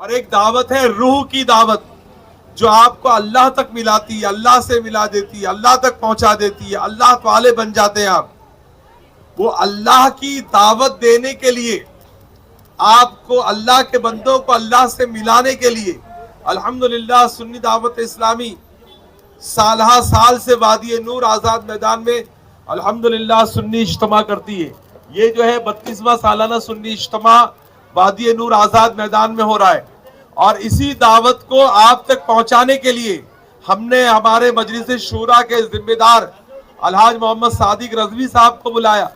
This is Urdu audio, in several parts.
اور ایک دعوت ہے روح کی دعوت، جو آپ کو اللہ تک ملاتی ہے، اللہ سے ملا دیتی ہے، اللہ تک پہنچا دیتی ہے، اللہ والے بن جاتے ہیں آپ۔ وہ اللہ کی دعوت دینے کے لیے، آپ کو اللہ کے بندوں کو اللہ سے ملانے کے لیے الحمدللہ سنی دعوت اسلامی سالہ سال سے وادی نور آزاد میدان میں الحمدللہ سنی اجتماع کرتی ہے۔ یہ جو ہے 32واں سالانہ سنی اجتماع وادی نور آزاد میدان میں ہو رہا ہے، اور اسی دعوت کو آپ تک پہنچانے کے لیے ہم نے ہمارے مجلس شورا کے ذمہ دار الحاج محمد صادق رضوی صاحب کو بلایا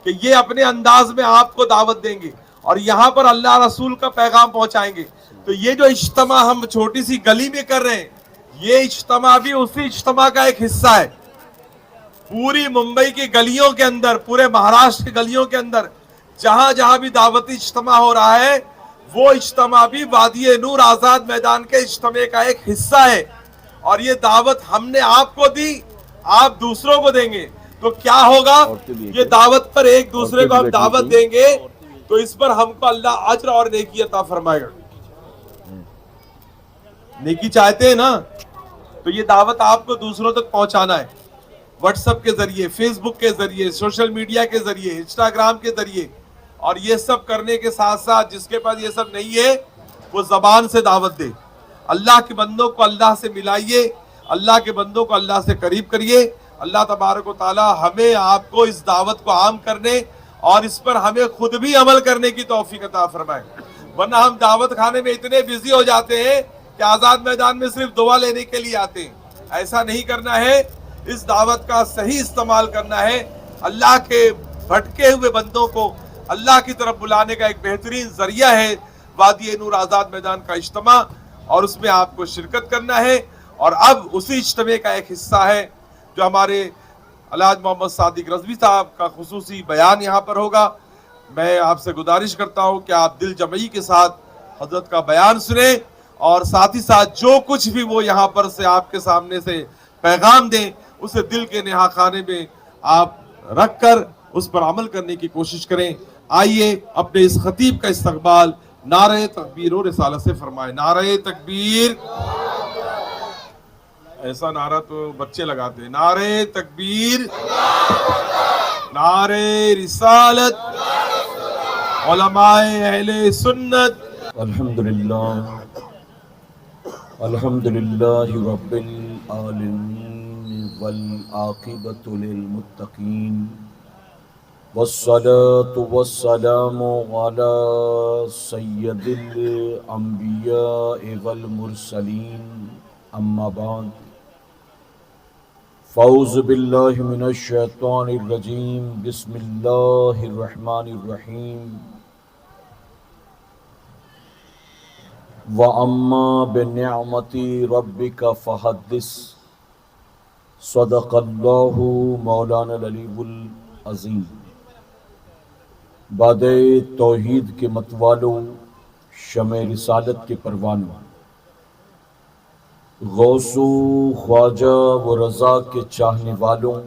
کہ یہ اپنے انداز میں آپ کو دعوت دیں گے اور یہاں پر اللہ رسول کا پیغام پہنچائیں گے۔ تو یہ جو اجتماع ہم چھوٹی سی گلی میں کر رہے ہیں، یہ اجتماع بھی اسی اجتماع کا ایک حصہ ہے۔ پوری ممبئی کی گلیوں کے اندر، پورے مہاراشٹر کی گلیوں کے اندر جہاں جہاں بھی دعوتی اجتماع ہو رہا ہے، وہ اجتماع بھی وادی نور آزاد میدان کے اجتماع کا ایک حصہ ہے، اور یہ دعوت ہم نے آپ کو دی، آپ دوسروں کو دیں گے تو کیا ہوگا؟ یہ دعوت پر ایک دوسرے کو ہم دعوت دیں گے تو اس پر ہم کو اللہ اجر اور نیکی عطا فرمائے گا۔ نیکی چاہتے ہیں نا، تو یہ دعوت آپ کو دوسروں تک پہنچانا ہے، واٹس ایپ کے ذریعے، فیس بک کے ذریعے، سوشل میڈیا کے ذریعے، انسٹاگرام کے ذریعے، اور یہ سب کرنے کے ساتھ ساتھ جس کے پاس یہ سب نہیں ہے وہ زبان سے دعوت دے۔ اللہ کے بندوں کو اللہ سے ملائیے، اللہ کے بندوں کو اللہ سے قریب کریے۔ اللہ تبارک و تعالی ہمیں آپ کو اس دعوت کو عام کرنے اور اس پر ہمیں خود بھی عمل کرنے کی توفیق عطا فرمائے، ورنہ ہم دعوت کھانے میں اتنے بزی ہو جاتے ہیں کہ آزاد میدان میں صرف دعا لینے کے لیے آتے ہیں۔ ایسا نہیں کرنا ہے، اس دعوت کا صحیح استعمال کرنا ہے۔ اللہ کے بھٹکے ہوئے بندوں کو اللہ کی طرف بلانے کا ایک بہترین ذریعہ ہے وادی نور آزاد میدان کا اجتماع، اور اس میں آپ کو شرکت کرنا ہے۔ اور اب اسی اجتماع کا ایک حصہ ہے جو ہمارے الحاج محمد صادق رضوی صاحب کا خصوصی بیان یہاں پر ہوگا۔ میں آپ سے گزارش کرتا ہوں کہ آپ دل جمعی کے ساتھ حضرت کا بیان سنیں، اور ساتھ ہی ساتھ جو کچھ بھی وہ یہاں پر سے آپ کے سامنے سے پیغام دیں اسے دل کے نہا خانے میں آپ رکھ کر اس پر عمل کرنے کی کوشش کریں۔ آئیے اپنے اس خطیب کا استقبال نعرہ تکبیر و رسالت سے فرمائیں۔ نعرہ تکبیر، ایسا نعرہ تو بچے لگاتے ہیں، نعرہ تکبیر، نعرہ رسالت، علماء اہل سنت۔ الحمدللہ الحمدللہ رب العالمین والعاقبۃ للمتقین والصلاة والسلام علی سید الانبیاء والمرسلین، اما بعد فاعوذ باللہ من الشیطان الرجیم، بسم اللہ الرحمن الرحیم۔ وَأَمَّا بِنِعْمَةِ رَبِّكَ فَحَدِّثْ، صدق اللہ مولانا العلی العظیم۔ باد توحید کے متوالوں، شمع رسالت کے پروانوں، غوث و خواجہ و رضا کے چاہنے والوں،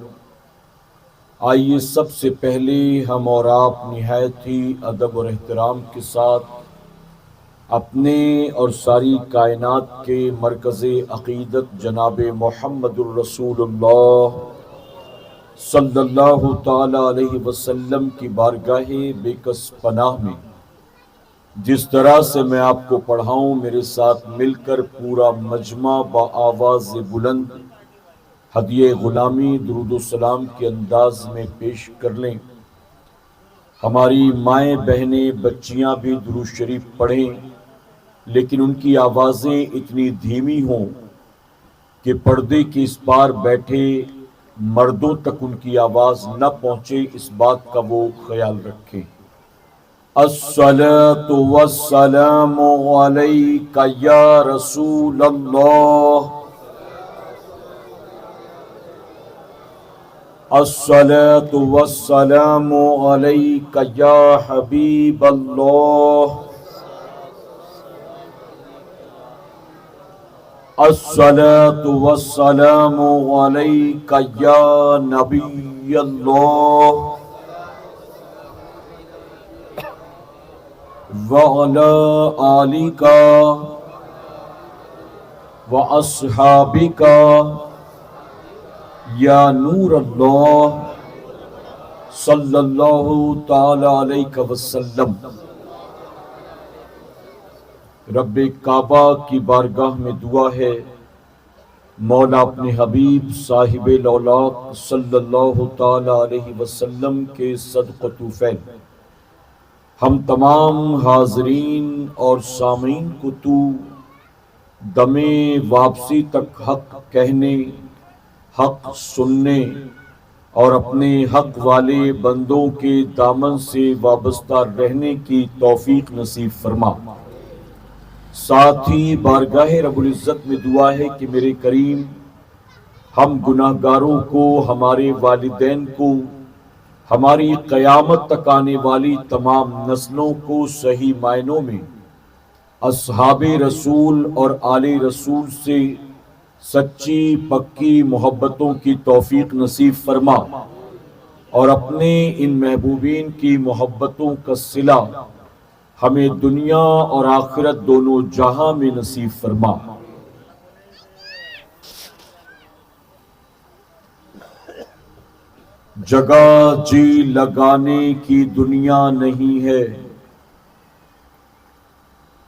آئیے سب سے پہلے ہم اور آپ نہایت ہی ادب اور احترام کے ساتھ اپنے اور ساری کائنات کے مرکز عقیدت جناب محمد الرسول اللہ صلی اللہ تعالی علیہ وسلم کی بارگاہ بے کس پناہ میں جس طرح سے میں آپ کو پڑھاؤں، میرے ساتھ مل کر پورا مجمع بآواز بلند ہدیہ غلامی درود و سلام کے انداز میں پیش کر لیں۔ ہماری مائیں بہنیں بچیاں بھی درود شریف پڑھیں، لیکن ان کی آوازیں اتنی دھیمی ہوں کہ پردے کے اس پار بیٹھے مردوں تک ان کی آواز نہ پہنچے، اس بات کا وہ خیال رکھیں۔ الصلاۃ والسلام علیک یا رسول اللہ، الصلاۃ والسلام علیک یا حبیب اللہ، الصلاۃ والسلام علیک یا نبی اللہ، وعلى آلك وأصحابك یا نور اللہ صلی اللہ تعالی علیہ وسلم۔ رب کعبہ کی بارگاہ میں دعا ہے، مولا اپنے حبیب صاحب الاولاق صلی اللہ تعالی علیہ وسلم کے صدقۃ فعل ہم تمام حاضرین اور سامعین کو تو دم واپسی تک حق کہنے، حق سننے اور اپنے حق والے بندوں کے دامن سے وابستہ رہنے کی توفیق نصیب فرما۔ ساتھ ہی بارگاہ رب العزت میں دعا ہے کہ میرے کریم ہم گناہ گاروں کو، ہمارے والدین کو، ہماری قیامت تک آنے والی تمام نسلوں کو صحیح معنوں میں اصحاب رسول اور آل رسول سے سچی پکی محبتوں کی توفیق نصیب فرما، اور اپنے ان محبوبین کی محبتوں کا صلہ ہمیں دنیا اور آخرت دونوں جہاں میں نصیب فرما۔ جگہ جی لگانے کی دنیا نہیں ہے،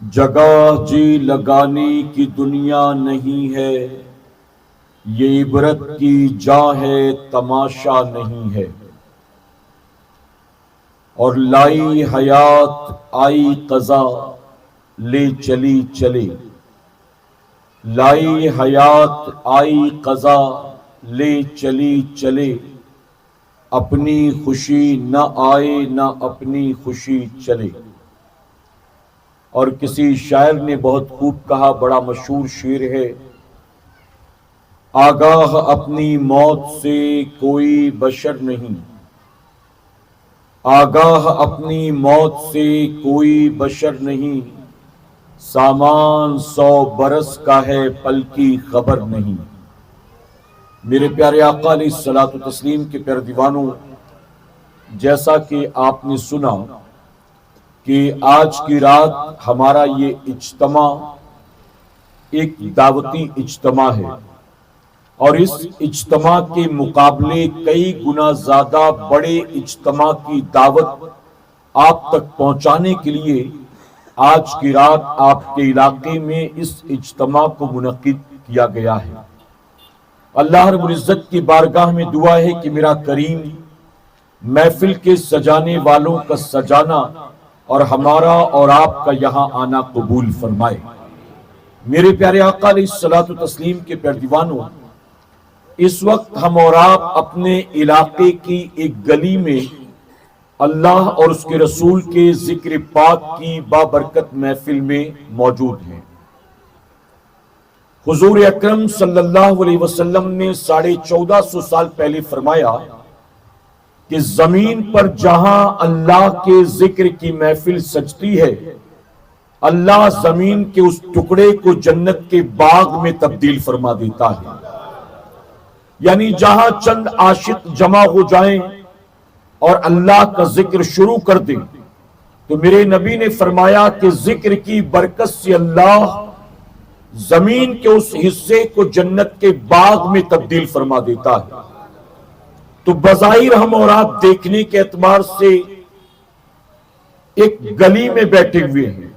جگہ جی لگانے کی دنیا نہیں ہے، یہ عبرت کی جا ہے تماشا نہیں ہے۔ اور لائی حیات آئی قضا لے چلی چلے، لائی حیات آئی قضا لے چلی چلے، اپنی خوشی نہ آئے نہ اپنی خوشی چلے۔ اور کسی شاعر نے بہت خوب کہا، بڑا مشہور شعر ہے، آگاہ اپنی موت سے کوئی بشر نہیں، آگاہ اپنی موت سے کوئی بشر نہیں، سامان 100 برس کا ہے پل کی خبر نہیں۔ میرے پیارے آقا علیہ الصلوۃ والتسلیم کے پیارے دیوانوں، جیسا کہ آپ نے سنا کہ آج کی رات ہمارا یہ اجتماع ایک دعوتی اجتماع ہے، اور اس اجتماع کے مقابلے کئی گنا زیادہ بڑے اجتماع کی دعوت آپ تک پہنچانے کے لیے آج کی رات آپ کے علاقے میں اس اجتماع کو منعقد کیا گیا ہے۔ اللہ رب العزت کی بارگاہ میں دعا ہے کہ میرا کریم محفل کے سجانے والوں کا سجانا اور ہمارا اور آپ کا یہاں آنا قبول فرمائے۔ میرے پیارے آقا علیہ الصلوۃ والتسلیم کے پیارے دیوانوں، اس وقت ہم اور آپ اپنے علاقے کی ایک گلی میں اللہ اور اس کے رسول کے ذکر پاک کی بابرکت محفل میں موجود ہیں۔ حضور اکرم صلی اللہ علیہ وسلم نے 1450 سال پہلے فرمایا کہ زمین پر جہاں اللہ کے ذکر کی محفل سجتی ہے، اللہ زمین کے اس ٹکڑے کو جنت کے باغ میں تبدیل فرما دیتا ہے۔ یعنی جہاں چند عاشق جمع ہو جائیں اور اللہ کا ذکر شروع کر دیں تو میرے نبی نے فرمایا کہ ذکر کی برکت سے اللہ زمین کے اس حصے کو جنت کے باغ میں تبدیل فرما دیتا ہے۔ تو بظاہر ہم اور آپ دیکھنے کے اعتبار سے ایک گلی میں بیٹھے ہوئے ہیں،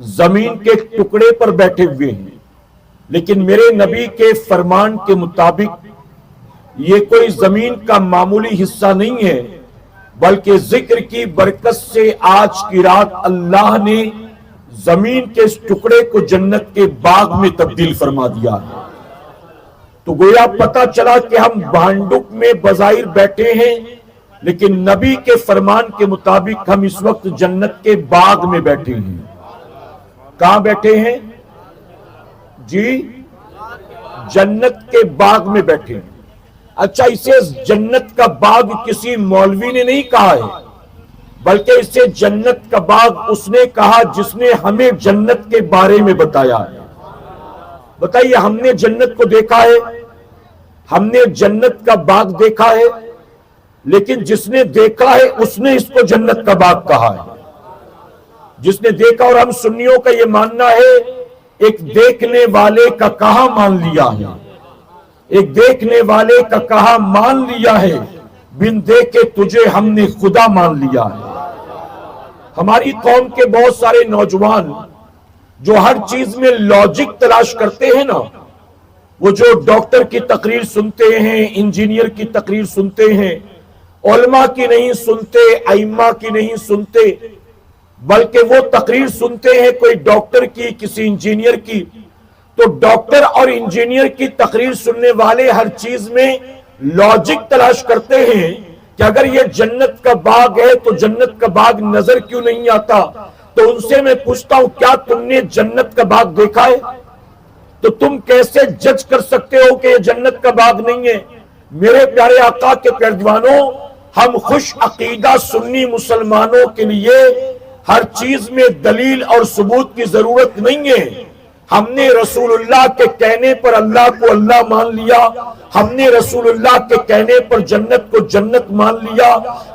زمین کے ٹکڑے پر بیٹھے ہوئے ہیں، لیکن میرے نبی کے فرمان کے مطابق یہ کوئی زمین کا معمولی حصہ نہیں ہے، بلکہ ذکر کی برکت سے آج کی رات اللہ نے زمین کے اس ٹکڑے کو جنت کے باغ میں تبدیل فرما دیا ہے۔ تو گویا پتہ چلا کہ ہم بھانڈک میں بظاہر بیٹھے ہیں، لیکن نبی کے فرمان کے مطابق ہم اس وقت جنت کے باغ میں بیٹھے ہیں۔ کہاں بیٹھے ہیں جی؟ جنت کے باغ میں بیٹھے ہیں۔ اچھا، اسے جنت کا باغ کسی مولوی نے نہیں کہا ہے، بلکہ اسے جنت کا باغ اس نے کہا جس نے ہمیں جنت کے بارے میں بتایا ہے۔ بتائیے، ہم نے جنت کو دیکھا ہے، ہم نے جنت کا باغ دیکھا ہے، لیکن جس نے دیکھا ہے اس نے اس کو جنت کا باغ کہا ہے۔ جس نے دیکھا، اور ہم سنیوں کا یہ ماننا ہے ایک دیکھنے والے کا کہا مان لیا ہے، ایک دیکھنے والے کا کہا مان لیا ہے، بن دیکھے تجھے ہم نے خدا مان لیا ہے۔ ہماری قوم کے بہت سارے نوجوان جو ہر چیز میں لاجک تلاش کرتے ہیں نا، وہ جو ڈاکٹر کی تقریر سنتے ہیں، انجینئر کی تقریر سنتے ہیں، علماء کی نہیں سنتے، ائمہ کی نہیں سنتے، بلکہ وہ تقریر سنتے ہیں کوئی ڈاکٹر کی، کسی انجینئر کی، تو ڈاکٹر اور انجینئر کی تقریر سننے والے ہر چیز میں لاجک تلاش کرتے ہیں کہ اگر یہ جنت کا باغ ہے تو جنت کا باغ نظر کیوں نہیں آتا؟ تو ان سے میں پوچھتا ہوں، کیا تم نے جنت کا باغ دیکھا ہے؟ تو تم کیسے جج کر سکتے ہو کہ یہ جنت کا باغ نہیں ہے؟ میرے پیارے آقا کے پیروانوں، ہم خوش عقیدہ سنی مسلمانوں کے لیے ہر چیز میں دلیل اور ثبوت کی ضرورت نہیں ہے۔ ہم نے رسول اللہ کے کہنے پر اللہ کو اللہ مان لیا، ہم نے رسول اللہ کے کہنے پر جنت کو جنت مان لیا،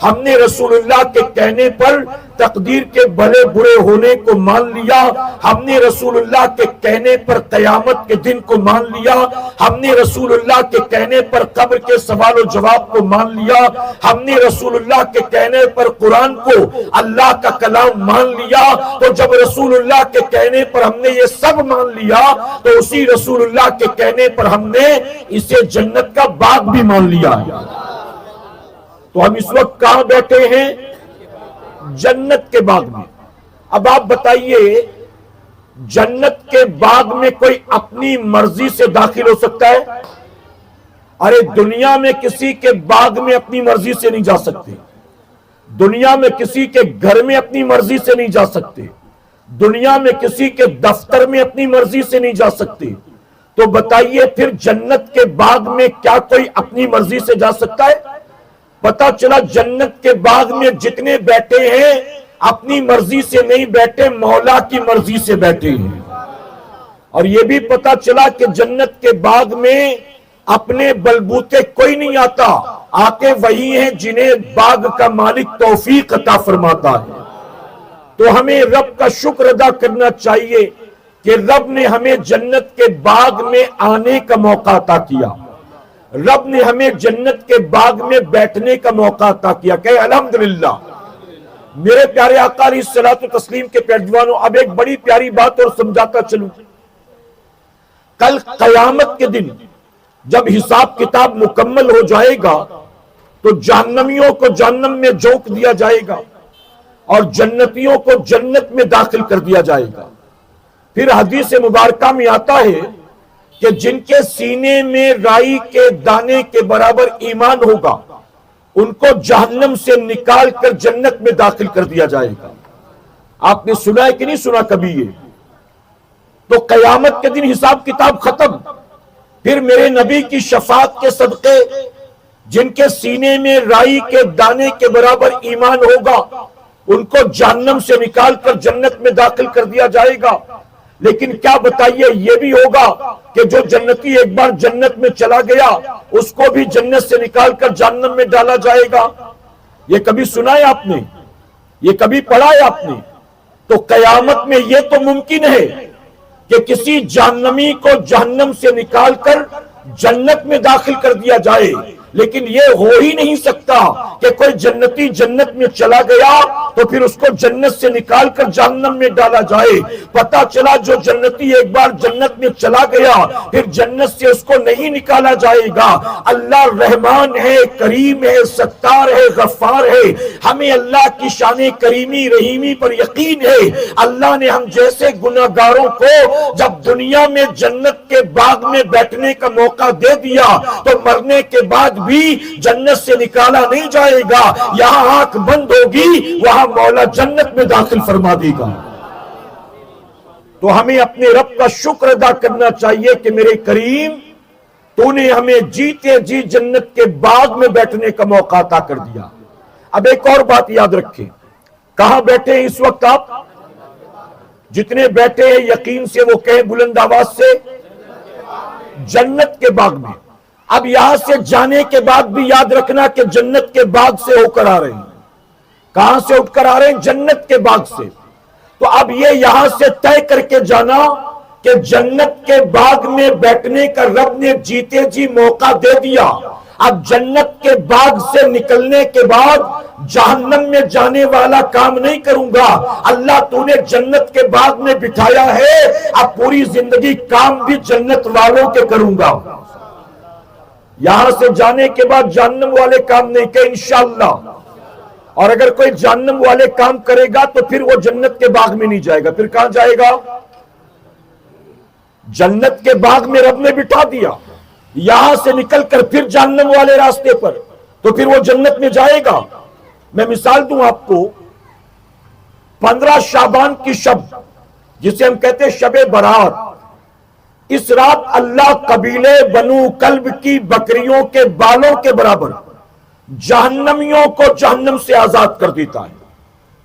ہم نے رسول اللہ کے کہنے پر تقدیر کے بھلے برے ہونے کو مان لیا، ہم نے رسول اللہ کے کہنے پر قیامت کے دن کو مان لیا، ہم نے رسول اللہ کے کہنے پر قبر کے سوال و جواب کو مان لیا، ہم نے رسول اللہ کے کہنے پر قرآن کو اللہ کا کلام مان لیا۔ تو جب رسول اللہ کے کہنے پر ہم نے یہ سب مان لیا تو اسی رسول اللہ کے کہنے پر ہم نے اسے جنت کا باغ بھی مان لیا ہے۔ تو ہم اس وقت کہاں بیٹھے ہیں؟ جنت کے باغ میں۔ اب آپ بتائیے، جنت کے باغ میں کوئی اپنی مرضی سے داخل ہو سکتا ہے؟ ارے دنیا میں کسی کے باغ میں اپنی مرضی سے نہیں جا سکتے، دنیا میں کسی کے گھر میں اپنی مرضی سے نہیں جا سکتے، دنیا میں کسی کے دفتر میں اپنی مرضی سے نہیں جا سکتے۔ تو بتائیے پھر جنت کے باغ میں کیا کوئی اپنی مرضی سے جا سکتا ہے؟ پتا چلا جنت کے باغ میں جتنے بیٹھے ہیں اپنی مرضی سے نہیں بیٹھے، مولا کی مرضی سے بیٹھے ہیں۔ اور یہ بھی پتا چلا کہ جنت کے باغ میں اپنے بلبوتے کوئی نہیں آتا، آتے وہی ہیں جنہیں باغ کا مالک توفیق عطا فرماتا ہے۔ تو ہمیں رب کا شکر ادا کرنا چاہیے کہ رب نے ہمیں جنت کے باغ میں آنے کا موقع عطا کیا، رب نے ہمیں جنت کے باغ میں بیٹھنے کا موقع عطا کیا۔ کہ الحمدللہ۔ میرے پیارے آقا علیہ الصلوۃ والتسلیم کے پیروانوں، اب ایک بڑی پیاری بات اور سمجھاتا چلوں۔ کل قیامت کے دن جب حساب کتاب مکمل ہو جائے گا تو جہنمیوں کو جہنم میں جھونک دیا جائے گا اور جنتیوں کو جنت میں داخل کر دیا جائے گا۔ پھر حدیث مبارکہ میں آتا ہے کہ جن کے سینے میں رائی کے دانے کے برابر ایمان ہوگا ان کو جہنم سے نکال کر جنت میں داخل کر دیا جائے گا۔ آپ نے سنا ہے کہ نہیں سنا کبھی یہ؟ تو قیامت کے دن حساب کتاب ختم، پھر میرے نبی کی شفاعت کے صدقے جن کے سینے میں رائی کے دانے کے برابر ایمان ہوگا ان کو جہنم سے نکال کر جنت میں داخل کر دیا جائے گا۔ لیکن کیا بتائیے، یہ بھی ہوگا کہ جو جنتی ایک بار جنت میں چلا گیا اس کو بھی جنت سے نکال کر جہنم میں ڈالا جائے گا۔ یہ کبھی سنا ہے آپ نے؟ یہ کبھی پڑھا ہے آپ نے؟ تو قیامت میں یہ تو ممکن ہے کہ کسی جہنمی کو جہنم سے نکال کر جنت میں داخل کر دیا جائے، لیکن یہ ہو ہی نہیں سکتا کہ کوئی جنتی جنت میں چلا گیا تو پھر اس کو جنت سے نکال کر جہنم میں ڈالا جائے۔ پتا چلا جو جنتی ایک بار جنت میں چلا گیا پھر جنت سے اس کو نہیں نکالا جائے گا۔ اللہ رحمان ہے، کریم ہے، ستار ہے، غفار ہے۔ ہمیں اللہ کی شان کریمی رحیمی پر یقین ہے۔ اللہ نے ہم جیسے گناہگاروں کو جب دنیا میں جنت کے باغ میں بیٹھنے کا موقع دے دیا تو مرنے کے بعد بھی جنت سے نکالا نہیں جائے گا، یہاں آنکھ بند ہوگی وہاں مولا جنت میں داخل فرما دے گا۔ تو ہمیں اپنے رب کا شکر ادا کرنا چاہیے کہ میرے کریم تو نے ہمیں جیتے جی جنت کے باغ میں بیٹھنے کا موقع عطا کر دیا۔ اب ایک اور بات یاد رکھیں، کہاں بیٹھے ہیں اس وقت آپ؟ جتنے بیٹھے ہیں یقین سے وہ کہیں بلند آواز سے، جنت کے باغ میں۔ اب یہاں سے جانے کے بعد بھی یاد رکھنا کہ جنت کے باغ سے ہو کر آ رہے ہیں۔ کہاں سے اٹھ کر آ رہے ہیں؟ جنت کے باغ سے۔ تو اب یہ یہاں سے طے کر کے جانا کہ جنت کے باغ میں بیٹھنے کا رب نے جیتے جی موقع دے دیا، اب جنت کے باغ سے نکلنے کے بعد جہنم میں جانے والا کام نہیں کروں گا۔ اللہ تو نے جنت کے باغ میں بٹھایا ہے، اب پوری زندگی کام بھی جنت والوں کے کروں گا۔ یہاں سے جانے کے بعد جہنم والے کام نہیں کہ انشاءاللہ، اور اگر کوئی جہنم والے کام کرے گا تو پھر وہ جنت کے باغ میں نہیں جائے گا، پھر کہاں جائے گا؟ جنت کے باغ میں رب نے بٹھا دیا، یہاں سے نکل کر پھر جہنم والے راستے پر، تو پھر وہ جنت میں جائے گا۔ میں مثال دوں آپ کو، 15 شعبان کی شب جسے ہم کہتے ہیں شب برات، اس رات اللہ قبیلے بنو کلب کی بکریوں کے بالوں کے برابر جہنمیوں کو جہنم سے آزاد کر دیتا ہے۔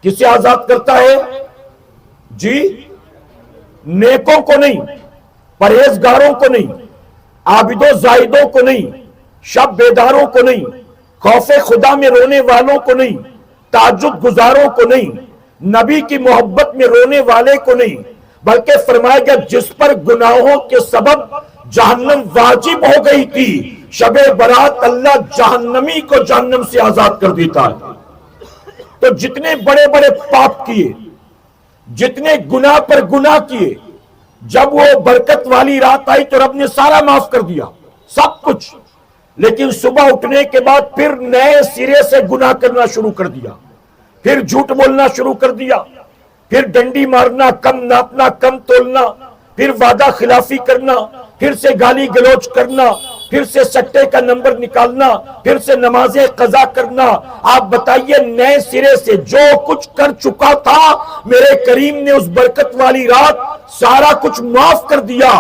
کسے آزاد کرتا ہے؟ جی نیکوں کو نہیں، پرہیزگاروں کو نہیں، عابد و زاہدوں کو نہیں، شب بیداروں کو نہیں، خوف خدا میں رونے والوں کو نہیں، تہجد گزاروں کو نہیں، نبی کی محبت میں رونے والے کو نہیں، بلکہ فرمایا گیا جس پر گناہوں کے سبب جہنم واجب ہو گئی تھی، شب برات اللہ جہنمی کو جہنم سے آزاد کر دیتا ہے۔ تو جتنے بڑے بڑے پاپ کیے، جتنے گناہ پر گناہ کیے، جب وہ برکت والی رات آئی تو رب نے سارا معاف کر دیا، سب کچھ، لیکن صبح اٹھنے کے بعد پھر نئے سرے سے گناہ کرنا شروع کر دیا، پھر جھوٹ بولنا شروع کر دیا، پھر ڈنڈی مارنا، کم ناپنا، کم تولنا، پھر وعدہ خلافی کرنا، پھر سے گالی گلوچ کرنا، پھر سے سٹے کا نمبر نکالنا، پھر سے نمازیں قضا کرنا۔ آپ بتائیے نئے سرے سے جو کچھ کر چکا تھا میرے کریم نے اس برکت والی رات سارا کچھ معاف کر دیا،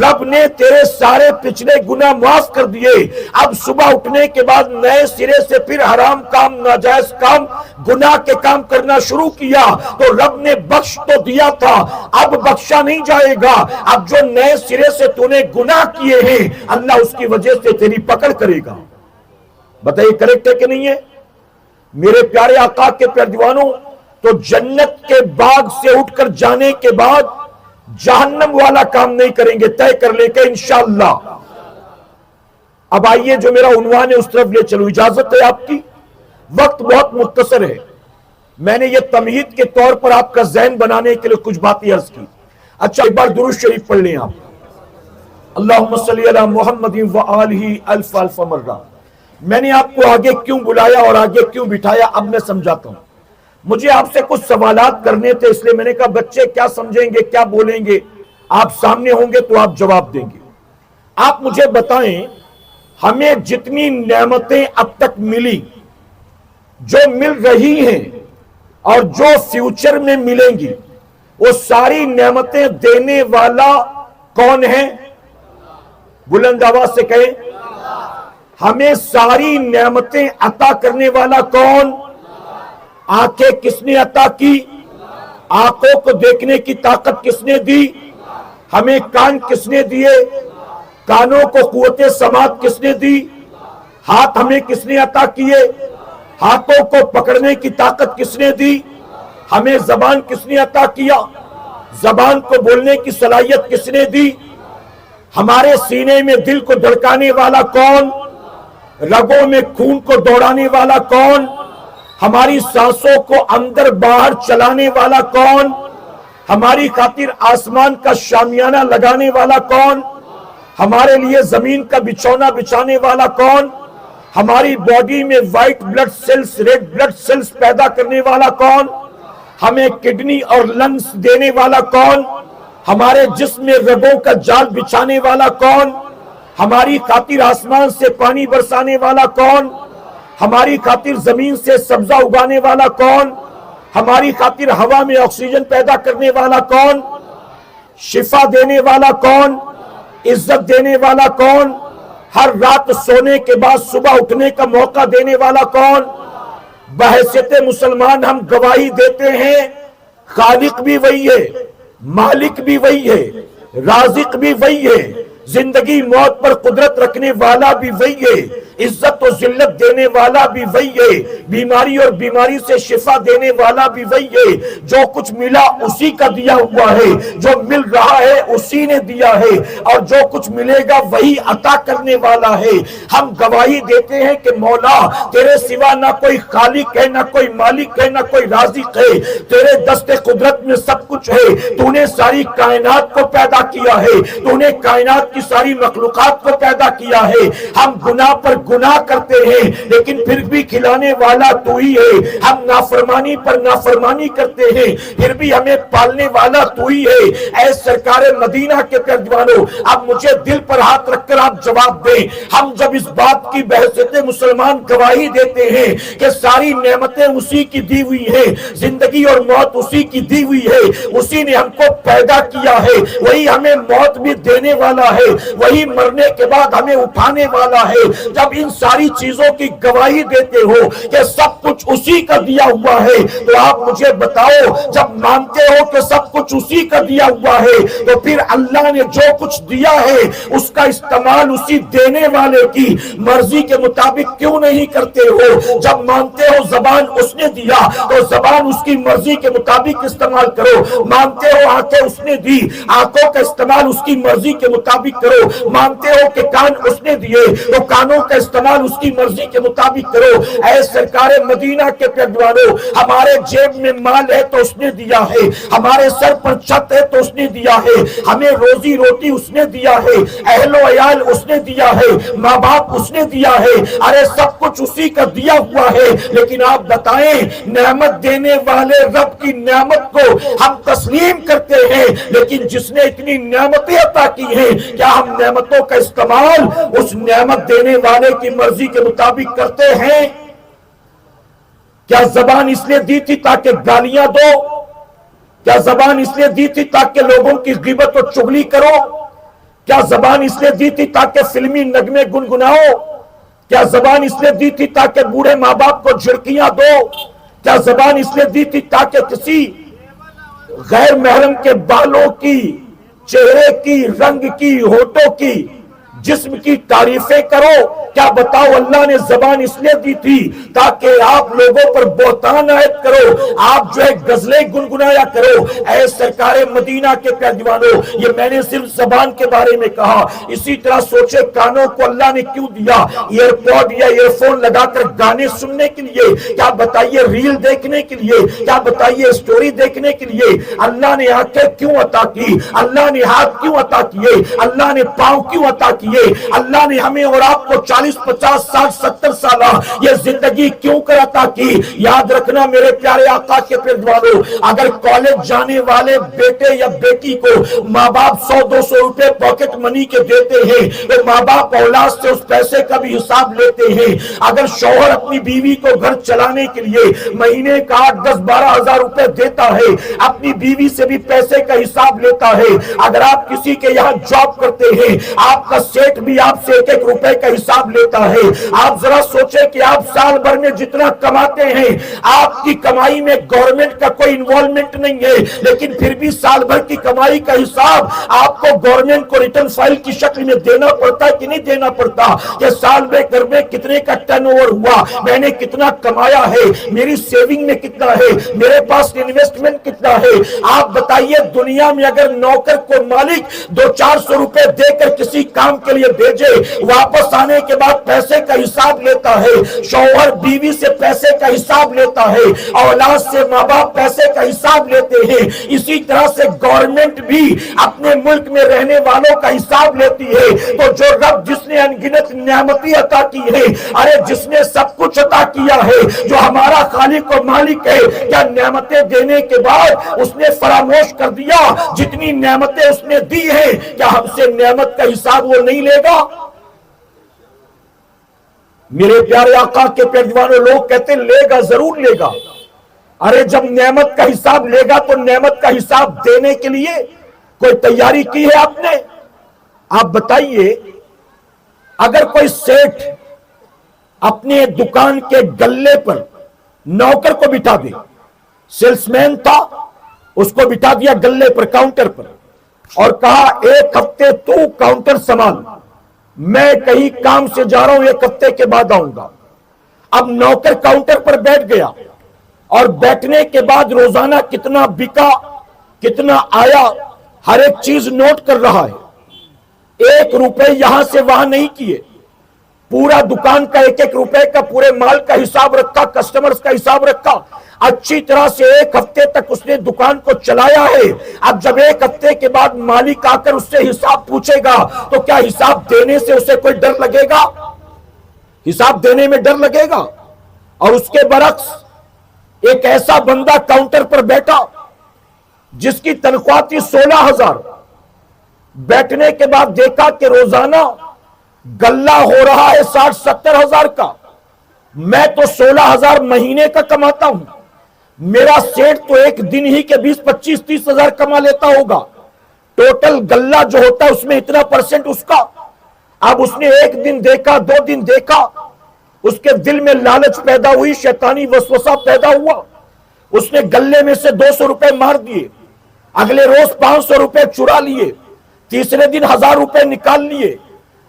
رب نے تیرے سارے پچھلے گناہ معاف کر دیے۔ اب صبح اٹھنے کے بعد نئے سرے سے پھر حرام کام، ناجائز کام، گناہ کے کام کرنا شروع کیا تو رب نے بخش تو دیا تھا، اب بخشا نہیں جائے گا۔ اب جو نئے سرے سے تو نے گناہ کیے ہیں اللہ اس کی وجہ سے تیری پکڑ کرے گا۔ بتائیے کریکٹ ہے کہ نہیں ہے؟ میرے پیارے آقا کے پیارے دیوانوں، تو جنت کے باغ سے اٹھ کر جانے کے بعد جہنم والا کام نہیں کریں گے، طے کر لے کہ انشاءاللہ۔ اب آئیے جو میرا عنوان ہے اس طرف لے چلو، اجازت ہے آپ کی؟ وقت بہت مختصر ہے، میں نے یہ تمہید کے طور پر آپ کا ذہن بنانے کے لیے کچھ باتیں عرض کی۔ اچھا ایک بار درود شریف پڑھ لیں آپ، اللہم صلی علی محمد وآلہ الف الف مرہ۔ میں نے آپ کو آگے کیوں بلایا اور آگے کیوں بٹھایا اب میں سمجھاتا ہوں۔ مجھے آپ سے کچھ سوالات کرنے تھے، اس لیے میں نے کہا بچے کیا سمجھیں گے، کیا بولیں گے، آپ سامنے ہوں گے تو آپ جواب دیں گے۔ آپ مجھے بتائیں ہمیں جتنی نعمتیں اب تک ملی، جو مل رہی ہیں اور جو فیوچر میں ملیں گی، وہ ساری نعمتیں دینے والا کون ہے؟ بلند آواز سے کہیں، ہمیں ساری نعمتیں عطا کرنے والا کون؟ آنکھیں کس نے عطا کی؟ آنکھوں کو دیکھنے کی طاقت کس نے دی؟ ہمیں کان کس نے دیے؟ کانوں کو قوت سماعت کس نے دی؟ ہاتھ ہمیں کس نے عطا کیے؟ ہاتھوں کو پکڑنے کی طاقت کس نے دی؟ ہمیں زبان کس نے عطا کیا؟ زبان کو بولنے کی صلاحیت کس نے دی؟ ہمارے سینے میں دل کو دھڑکانے والا کون؟ رگوں میں خون کو دوڑانے والا کون؟ ہماری سانسوں کو اندر باہر چلانے والا کون؟ ہماری خاطر آسمان کا شامیانہ لگانے والا کون؟ ہمارے لیے زمین کا بچھونا بچھانے والا کون؟ ہماری باڈی میں white blood cells, red blood cells پیدا کرنے والا کون؟ ہمیں کڈنی اور لنگز دینے والا کون؟ ہمارے جسم میں رگوں کا جال بچھانے والا کون؟ ہماری خاطر آسمان سے پانی برسانے والا کون؟ ہماری خاطر زمین سے سبزہ اگانے والا کون؟ ہماری خاطر ہوا میں آکسیجن پیدا کرنے والا کون؟ شفا دینے والا کون؟ عزت دینے والا کون؟ ہر رات سونے کے بعد صبح اٹھنے کا موقع دینے والا کون؟ بحیثیت مسلمان ہم گواہی دیتے ہیں خالق بھی وہی ہے، مالک بھی وہی ہے، رازق بھی وہی ہے، زندگی موت پر قدرت رکھنے والا بھی وہی ہے، عزت و ذلت دینے والا بھی وہی ہے، بیماری اور بیماری سے شفا دینے والا بھی وہی ہے۔ جو کچھ ملا اسی کا دیا ہوا ہے، جو مل رہا ہے اسی نے دیا ہے، اور جو کچھ ملے گا وہی عطا کرنے والا ہے۔ ہم گواہی دیتے ہیں کہ مولا تیرے سوا نہ کوئی خالق ہے، نہ کوئی مالک ہے، نہ کوئی رازق ہے، تیرے دست قدرت میں سب کچھ ہے، تو نے ساری کائنات کو پیدا کیا ہے، تو نے کائنات کی ساری مخلوقات کو پیدا کیا ہے۔ ہم گناہ پر گناہ کرتے ہیں لیکن پھر بھی کھلانے والا تو ہی ہے، ہم نافرمانی پر نافرمانی کرتے ہیں پھر بھی ہمیں پالنے والا تو ہی ہے۔ اے سرکار مدینہ کے پیروانوں، اب مجھے دل پر ہاتھ رکھ کر آپ جواب دیں، ہم جب اس بات کی بحثیت مسلمان گواہی دیتے ہیں کہ ساری نعمتیں اسی کی دی ہوئی ہیں، زندگی اور موت اسی کی دی ہوئی ہے، اسی نے ہم کو پیدا کیا ہے، وہی ہمیں موت بھی دینے والا ہے، وہی مرنے کے بعد ہمیں اٹھانے والا ہے، جب ان ساری چیزوں کی گواہی دیتے ہو کہ سب کچھ اسی کا دیا ہوا ہے، تو آپ مجھے بتاؤ جب مانتے ہو کہ سب کچھ اسی کا دیا ہوا ہے تو پھر اللہ نے جو کچھ دیا ہے اس کا استعمال اسی دینے والے کی مرضی کے مطابق کیوں نہیں کرتے ہو؟ جب مانتے ہو زبان اس نے دیا تو زبان اس کی مرضی کے مطابق استعمال کرو، مانتے ہو آنکھیں اس نے دی، آنکھوں کا استعمال اس کی مرضی کے مطابق کرو، مانتے ہو کہ کان اس نے دیے تو کانوں کا استعمال اس کی مرضی کے مطابق کرو۔ اے سرکار مدینہ کے پیروانوں، ہمارے جیب میں مال ہے تو اس نے دیا ہے، ہمارے سر پر چھت ہے تو اس نے دیا ہے، ہمیں روزی روٹی اس نے دیا ہے، اہل و عیال اس نے دیا ہے، ماں باپ اس نے دیا ہے، ارے سب کچھ اسی کا دیا ہوا ہے، لیکن آپ بتائیں نعمت دینے والے رب کی نعمت کو ہم تسلیم کرتے ہیں، لیکن جس نے اتنی نعمتیں عطا کی ہیں کیا ہم نعمتوں کا استعمال اس نعمت دینے والے کی مرضی کے مطابق کرتے ہیں؟ کیا زبان اس لیے دی تھی تاکہ گالیاں دو؟ کیا زبان اس لیے دی تھی تاکہ لوگوں کی غیبت و چغلی کرو؟ کیا زبان اس لیے دی تھی تاکہ فلمی نغمے گنگناؤ؟ کیا زبان اس لیے دی تھی تاکہ بوڑھے ماں باپ کو جھڑکیاں دو؟ کیا زبان اس لیے دی تھی تاکہ کسی غیر محرم کے بالوں کی، چہرے کی، رنگ کی، ہونٹوں کی، جسم کی تعریفیں کرو؟ کیا بتاؤ اللہ نے زبان اس لیے دی تھی تاکہ آپ لوگوں پر بہتان عائد کرو، آپ جو ہے غزلیں گنگنایا کرو؟ اے سرکار مدینہ کے پیروانوں، یہ میں نے صرف زبان کے بارے میں کہا، اسی طرح سوچے کانوں کو اللہ نے کیوں دیا؟ ایئر پوڈ یا ایئر فون لگا کر گانے سننے کے لیے؟ کیا بتائیے ریل دیکھنے کے لیے؟ کیا بتائیے اسٹوری دیکھنے کے لیے؟ اللہ نے آنکھیں کیوں عطا کی؟ اللہ نے ہاتھ کیوں عطا کیے؟ اللہ نے پاؤں کیوں عطا کیے؟ اللہ نے ہمیں اور آپ کو 40 50 60 70 سالہ یہ زندگی کیوں کر عطا کی؟ یاد رکھنا میرے پیارے آقا کے پیروانوں، اگر کالج جانے والے بیٹے یا بیٹی کو ماں باپ 100-200 روپے پاکٹ منی کے دیتے ہیں تو ماں باپ اولاد سے اس پیسے کا بھی حساب لیتے ہیں۔ اگر شوہر اپنی بیوی کو گھر چلانے کے لیے مہینے کا 8-10-12 ہزار روپے دیتا ہے، اپنی بیوی سے بھی پیسے کا حساب لیتا ہے۔ اگر آپ کسی کے یہاں جاب کرتے ہیں، آپ کا سیٹ بھی آپ سے 1-1 روپے کا حساب لیتا ہے۔ آپ ذرا سوچیں کہ آپ سال بھر میں جتنا کماتے ہیں، آپ کی کمائی میں گورنمنٹ کا کوئی انوالومنٹ نہیں ہے، لیکن پھر بھی سال بھر کی کمائی کا حساب آپ کو گورنمنٹ کو ریٹرن فائل کی شکل میں دینا پڑتا ہے کہ نہیں دینا پڑتا؟ کہ سال میں گھر میں کتنے کا ٹرن اوور ہوا، میں نے کتنا کمایا ہے، میری سیونگ میں کتنا ہے، میرے پاس انویسٹمنٹ کتنا ہے؟ آپ بتائیے دنیا میں اگر نوکر کو مالک 200-400 روپے دے کر کسی کام کے لیے بھیجے، واپس آنے کے بعد پیسے کا حساب لیتا ہے، شوہر بیوی سے پیسے کا حساب لیتا ہے، اولاد سے ماں باپ پیسے کا حساب لیتے ہیں، اسی طرح سے گورنمنٹ بھی اپنے ملک میں رہنے والوں کا حساب لیتی ہے۔ تو جو رب جس نے انگنت نعمتیں عطا کی ہے، ارے جس نے سب کچھ عطا کیا ہے، جو ہمارا خالق و مالک ہے، کیا نعمتیں دینے کے بعد اس نے فراموش کر دیا جتنی نعمتیں اس نے دی ہیں؟ کیا ہم سے نعمت کا حساب وہ نہیں لے گا؟ میرے پیارے آقا کے پیروانوں، لوگ کہتے ہیں لے گا، ضرور لے گا۔ ارے جب نعمت کا حساب لے گا تو نعمت کا حساب دینے کے لیے کوئی تیاری کی ہے آپ نے؟ آپ بتائیے اگر کوئی سیٹ اپنے دکان کے گلے پر نوکر کو بٹھا دے، سیلس مین تھا، اس کو بٹھا دیا گلے پر، کاؤنٹر پر، اور کہا ایک ہفتے تو کاؤنٹر سنبھال، میں کہیں کام سے جا رہا ہوں، ایک ہفتے کے بعد آؤں گا۔ اب نوکر کاؤنٹر پر بیٹھ گیا اور بیٹھنے کے بعد روزانہ کتنا بکا، کتنا آیا، ہر ایک چیز نوٹ کر رہا ہے۔ 1 روپے یہاں سے وہاں نہیں کیے، پورا دکان کا 1 روپے کا، پورے مال کا حساب رکھا، کسٹمرز کا حساب رکھا، اچھی طرح سے 1 ہفتے تک اس نے دکان کو چلایا ہے۔ اب جب 1 ہفتے کے بعد مالک آ کر اس سے حساب پوچھے گا تو کیا حساب دینے سے اسے کوئی ڈر لگے گا؟ حساب دینے میں ڈر لگے گا؟ اور اس کے برعکس ایک ایسا بندہ کاؤنٹر پر بیٹھا جس کی تنخواہ تھی 16,000، بیٹھنے کے بعد دیکھا کہ روزانہ گلہ ہو رہا ہے 60-70 ہزار کا، میں تو 16,000 مہینے کا کماتا ہوں، میرا سیٹ تو ایک دن ہی کے 20-25-30 ہزار کما لیتا ہوگا، ٹوٹل گلہ جو ہوتا ہے اس میں اتنا پرسنٹ اس کا۔ اب اس نے 1 دن دیکھا، 2 دن دیکھا، اس کے دل میں لالچ پیدا ہوئی، شیطانی وسوسہ پیدا ہوا، اس نے گلے میں سے 200 روپے مار دیے، اگلے روز 500 روپے چرا لیے، تیسرے دن 1000 روپے نکال لیے۔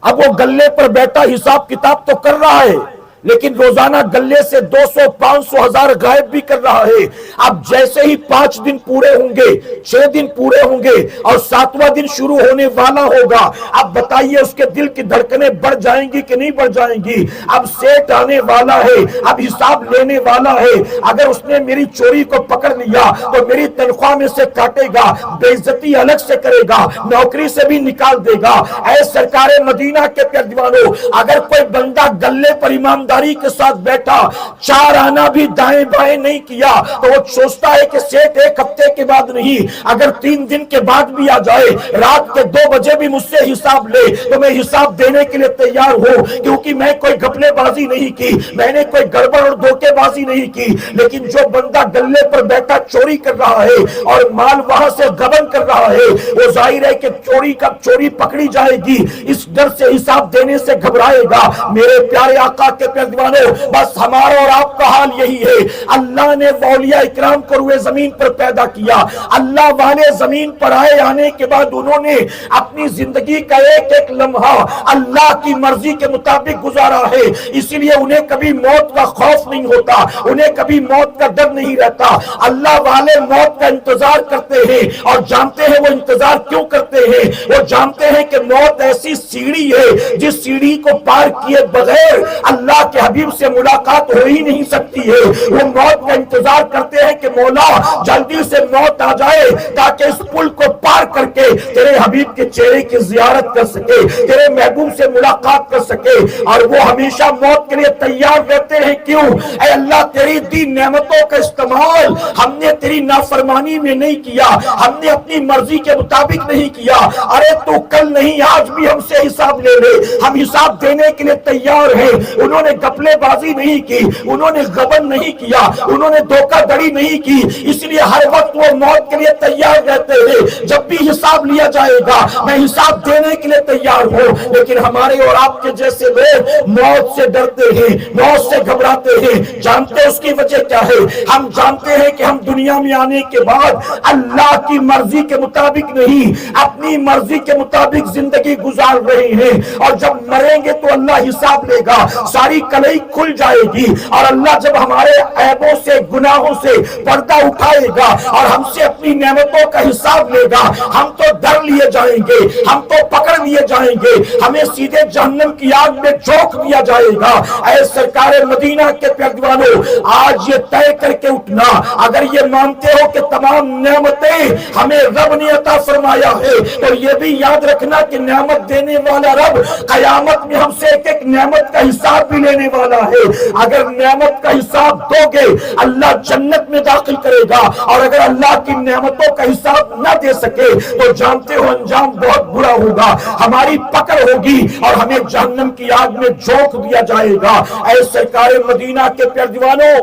اب وہ گلے پر بیٹھا حساب کتاب تو کر رہا ہے، لیکن روزانہ گلے سے 200-500 ہزار غائب بھی کر رہا ہے۔ اب جیسے ہی 5 دن پورے ہوں گے، 6 دن پورے ہوں گے اور 7واں دن شروع ہونے والا ہوگا، اب بتائیے اس کے دل کی دھڑکنیں بڑھ جائیں گی کہ نہیں بڑھ جائیں گی؟ اب سیٹ آنے والا ہے، اب حساب لینے والا ہے، اگر اس نے میری چوری کو پکڑ لیا تو میری تنخواہ میں سے کاٹے گا، بے عزتی الگ سے کرے گا، نوکری سے بھی نکال دے گا۔ اے سرکار مدینہ کے پیروانوں، اگر کوئی بندہ گلے پر ایمانداری کے ساتھ بیٹھا، 4 آنا بھی دائیں بائیں نہیں کیا، تو وہ سوچتا ہے کہ سیٹ 1 ہفتے کے بعد نہیں، اگر 3 دن کے بعد بھی آ جائے، رات کے 2 بجے بھی مجھ سے حساب لے تو میں حساب دینے کے لیے تیار ہوں، کیونکہ میں کوئی گھپلے بازی نہیں کی، میں نے کوئی گڑبڑ اور دھوکے بازی نہیں کی۔ لیکن جو بندہ گلے پر بیٹھا چوری کر رہا ہے اور مال وہاں سے غبن کر رہا ہے، وہ ظاہر ہے کہ چوری پکڑی جائے گی، اس ڈر سے حساب دینے سے گھبرائے گا۔ میرے پیارے آقا کے پیروانوں، بس ہمارا اور آپ کا حال یہی ہے۔ اللہ نے اولیاء اکرام کو روئے زمین پر پیدا کیا، اللہ والے زمین پر آئے، آنے کے بعد انہوں نے اپنی زندگی کا ایک ایک لمحہ اللہ کی مرضی کے مطابق گزارا ہے، اسی لیے انہیں کبھی موت کا خوف نہیں ہوتا، انہیں کبھی موت کا ڈر نہیں رہتا۔ اللہ والے موت کا انتظار کرتے ہیں اور جانتے ہیں وہ انتظار کیوں کرتے ہیں، وہ جانتے ہیں کہ موت ایسی سیڑھی ہے جس سیڑھی کو پار کیے بغیر اللہ کے حبیب سے ملاقات ہو ہی نہیں سکتی ہے۔ وہ موت کا انتظار کرتے ہیں کہ مولا جلدی سے موت آ جائے تاکہ اس پل کو پار کر کے تیرے حبیب کے چہرے کی زیارت کر سکے، تیرے محبوب سے ملاقات کر سکے، اور وہ ہمیشہ موت کے لیے تیار رہتے ہیں۔ کیوں؟ اے اللہ، تیری دی نعمتوں کا استعمال ہم نے تیری نافرمانی میں نہیں کیا، ہم نے اپنی مرضی کے مطابق نہیں کیا۔ ارے تو کل نہیں آج بھی ہم سے حساب لے لے، ہم حساب دینے کے لیے تیار ہیں۔ انہوں نے گپلے بازی نہیں کی، انہوں نے غبن نہیں کیا، انہوں نے دھوکہ دڑی نہیں کی، اس لیے ہر وقت وہ موت کے لیے تیار رہتے ہیں۔ جب بھی حساب لیا جائے گا میں حساب دینے کے لیے تیار ہوں۔ لیکن ہمارے اور آپ کے جیسے لوگ موت سے ڈرتے ہیں، موت سے گھبراتے ہیں۔ جانتے اس کی وجہ کیا ہے؟ ہم جانتے ہیں کہ ہم دنیا میں آنے کے بعد اللہ کی مرضی کے مطابق نہیں، اپنی مرضی کے مطابق زندگی گزار رہے ہیں، اور جب مریں گے تو اللہ حساب لے گا، ساری کلئی کھل جائے گی، اور اللہ جب ہمارے عیبوں سے گناہوں سے پردہ اٹھائے گا اور ہم سے اپنی نعمتوں کا حساب لے گا، ہم تو ڈر لیے جائیں گے، ہم تو پکڑ لیے جائیں گے، ہمیں سیدھے جہنم کی آگ میں جھونک دیا جائے گا۔ اے سرکار مدینہ کے پیروانوں، آج یہ طے کر کے اٹھنا، اگر یہ مانتے ہو کہ تمام نعمتیں ہمیں رب نے عطا فرمایا ہے، تو یہ بھی یاد رکھنا کہ نعمت دینے والا رب قیامت میں ہم سے ایک ایک نعمت کا حساب بھی لینے والا ہے۔ اگر نعمت کا حساب دو گے اللہ جنت میں داخل کرے گا، اور اگر اللہ کی نعمتوں کا حساب نہ دے سکے تو جانتے ہو انجام بہت برا ہوگا، ہماری پکڑ ہوگی اور ہمیں جہنم کی آگ میں جھونک دیا جائے گا۔ اے سرکار مدینہ کے پیروانوں،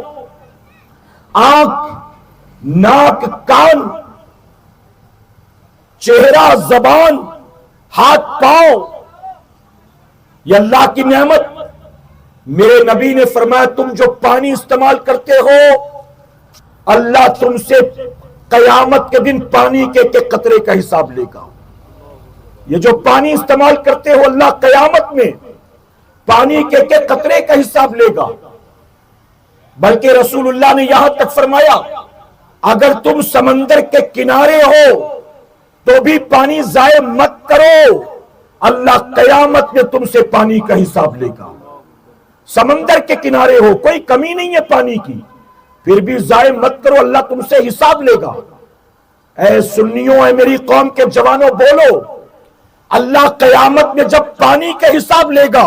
آنکھ، ناک، کان، چہرہ، زبان، ہاتھ، پاؤں، یہ اللہ کی نعمت۔ میرے نبی نے فرمایا تم جو پانی استعمال کرتے ہو اللہ تم سے قیامت کے دن پانی کے قطرے کا حساب لے گا۔ یہ جو پانی استعمال کرتے ہو اللہ قیامت میں پانی کے قطرے کا حساب لے گا. بلکہ رسول اللہ نے یہاں تک فرمایا اگر تم سمندر کے کنارے ہو تو بھی پانی ضائع مت کرو، اللہ قیامت میں تم سے پانی کا حساب لے گا. سمندر کے کنارے ہو، کوئی کمی نہیں ہے پانی کی، پھر بھی ضائع مت کرو، اللہ تم سے حساب لے گا. اے سنیوں، اے میری قوم کے جوانوں، بولو اللہ قیامت میں جب پانی کا حساب لے گا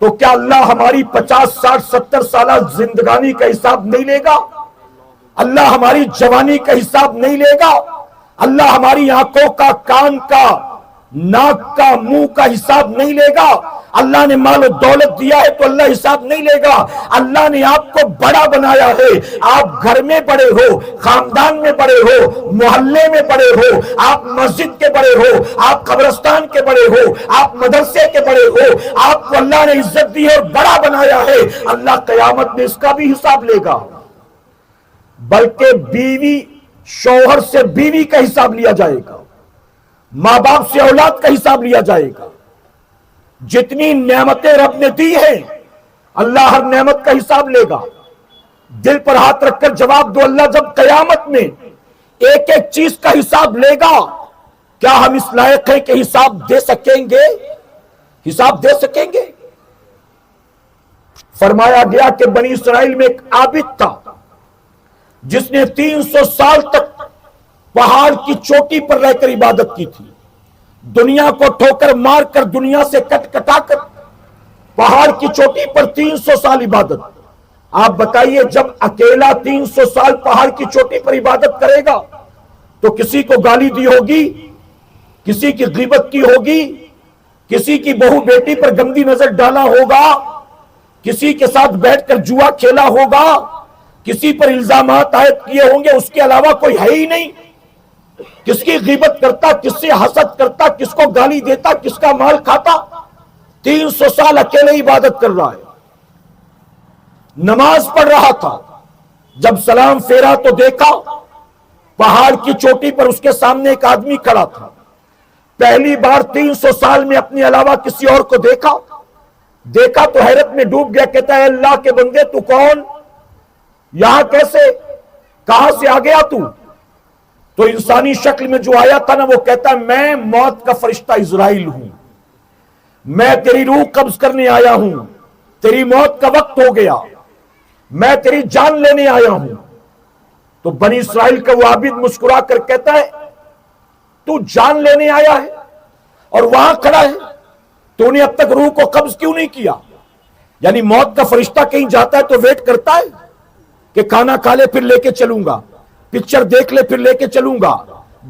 تو کیا اللہ ہماری 50 60 70 سالہ زندگانی کا حساب نہیں لے گا؟ اللہ ہماری جوانی کا حساب نہیں لے گا؟ اللہ ہماری آنکھوں کا، کان کا، ناک کا، منہ کا حساب نہیں لے گا؟ اللہ نے مال و دولت دیا ہے تو اللہ حساب نہیں لے گا؟ اللہ نے آپ کو بڑا بنایا ہے، آپ گھر میں بڑے ہو، خاندان میں بڑے ہو، محلے میں بڑے ہو، آپ مسجد کے بڑے ہو، آپ قبرستان کے بڑے ہو، آپ مدرسے کے بڑے ہو، آپ کو اللہ نے عزت دی ہے اور بڑا بنایا ہے، اللہ قیامت میں اس کا بھی حساب لے گا. بلکہ بیوی شوہر سے بیوی کا حساب لیا جائے گا، ماں باپ سے اولاد کا حساب لیا جائے گا. جتنی نعمتیں رب نے دی ہیں اللہ ہر نعمت کا حساب لے گا. دل پر ہاتھ رکھ کر جواب دو، اللہ جب قیامت میں ایک ایک چیز کا حساب لے گا کیا ہم اس لائق ہیں کہ حساب دے سکیں گے؟ حساب دے سکیں گے؟ فرمایا گیا کہ بنی اسرائیل میں ایک عابد تھا جس نے 300 سال تک پہاڑ کی چوٹی پر رہ کر عبادت کی تھی. دنیا کو ٹھوکر مار کر، دنیا سے کٹ کٹا کر پہاڑ کی چوٹی پر 300 سال عبادت. آپ بتائیے جب اکیلا 300 سال پہاڑ کی چوٹی پر عبادت کرے گا تو کسی کو گالی دی ہوگی، کسی کی غیبت کی ہوگی، کسی کی بہو بیٹی پر گندی نظر ڈالا ہوگا، کسی کے ساتھ بیٹھ کر جوا کھیلا ہوگا، کسی پر الزامات عائد کیے ہوں گے، اس کے علاوہ کوئی ہے ہی نہیں. کس کی غیبت کرتا، کس سے حسد کرتا، کس کو گالی دیتا، کس کا مال کھاتا؟ 300 سال اکیلے عبادت کر رہا ہے. نماز پڑھ رہا تھا، جب سلام پھیرا تو دیکھا پہاڑ کی چوٹی پر اس کے سامنے ایک آدمی کھڑا تھا. پہلی بار 300 سال میں اپنے علاوہ کسی اور کو دیکھا تو حیرت میں ڈوب گیا. کہتا ہے اللہ کے بندے تو کون؟ یہاں کیسے؟ کہاں سے آ گیا تو؟ تو انسانی شکل میں جو آیا تھا نا وہ کہتا ہے میں موت کا فرشتہ اسرائیل ہوں، میں تیری روح قبض کرنے آیا ہوں، تیری موت کا وقت ہو گیا، میں تیری جان لینے آیا ہوں. تو بنی اسرائیل کا وہ عابد مسکرا کر کہتا ہے تو جان لینے آیا ہے اور وہاں کھڑا ہے، تو نے اب تک روح کو قبض کیوں نہیں کیا؟ یعنی موت کا فرشتہ کہیں جاتا ہے تو ویٹ کرتا ہے کہ کھانا کھا لے پھر لے کے چلوں گا، پکچر دیکھ لے پھر لے کے چلوں گا،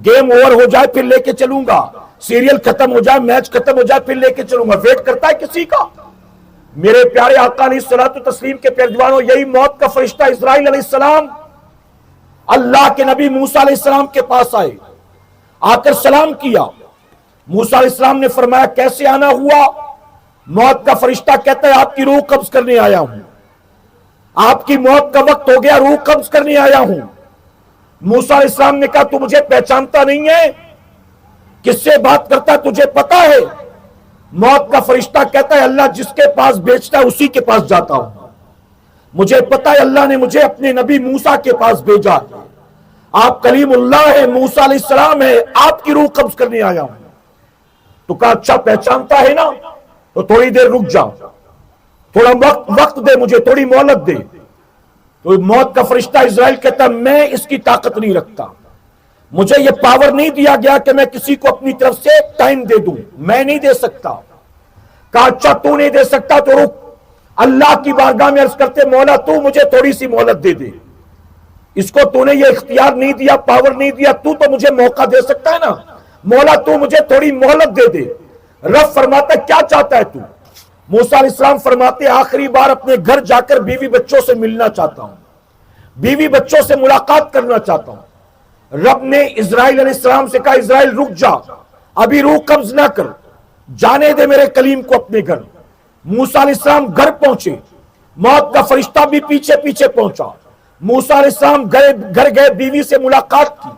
گیم اوور ہو جائے پھر لے کے چلوں گا، سیریل ختم ہو جائے، میچ ختم ہو جائے پھر لے کے چلوں گا. ویٹ کرتا ہے کسی کا؟ میرے پیارے آقا علیہ الصلوۃ والتسلیم کے پیروانوں، یہی موت کا فرشتہ اسرائیل علیہ السلام اللہ کے نبی موسیٰ علیہ السلام کے پاس آئے، آ کر سلام کیا. موسیٰ علیہ السلام نے فرمایا کیسے آنا ہوا؟ موت کا فرشتہ کہتا ہے آپ کی روح قبض کرنے آیا ہوں، آپ کی موت کا وقت ہو گیا، روح قبض کرنے آیا ہوں. موسیٰ علیہ السلام نے کہا تو مجھے پہچانتا نہیں ہے؟ کس سے بات کرتا تجھے پتا ہے؟ موت کا فرشتہ کہتا ہے اللہ جس کے پاس بیچتا ہے اسی کے پاس جاتا ہوں، مجھے پتا ہے اللہ نے مجھے اپنے نبی موسیٰ کے پاس بھیجا، آپ کلیم اللہ ہے، موسیٰ علیہ السلام ہے، آپ کی روح قبض کرنے آیا ہوں. تو کہا اچھا پہچانتا ہے نا تو تھوڑی دیر رک جا، تھوڑا وقت دے مجھے، تھوڑی مہلت دے. تو موت کا فرشتہ اسرائیل کہتا میں اس کی طاقت نہیں رکھتا، مجھے یہ پاور نہیں دیا گیا کہ میں کسی کو اپنی طرف سے ٹائم دے دوں، میں نہیں دے سکتا. کہا اچھا تو نہیں دے سکتا تو رک. اللہ کی بارگاہ میں عرض کرتے مولا تو مجھے تھوڑی سی مہلت دے دے، اس کو تو نے یہ اختیار نہیں دیا، پاور نہیں دیا، تو مجھے موقع دے سکتا ہے نا، مولا تو مجھے تھوڑی مہلت دے دے. رب فرماتا ہے کیا چاہتا ہے تو؟ موسیٰ علیہ السلام فرماتے آخری بار اپنے گھر جا کر بیوی بچوں سے ملنا چاہتا ہوں، بیوی بچوں سے ملاقات کرنا چاہتا ہوں. رب نے اسرائیل علیہ السلام سے کہا اسرائیل رک جا، ابھی روح قبض نہ کر، جانے دے میرے کلیم کو اپنے گھر. موسیٰ علیہ السلام گھر پہنچے، موت کا فرشتہ بھی پیچھے پیچھے پہنچا. موسیٰ علیہ السلام گھر گئے، بیوی سے ملاقات کی،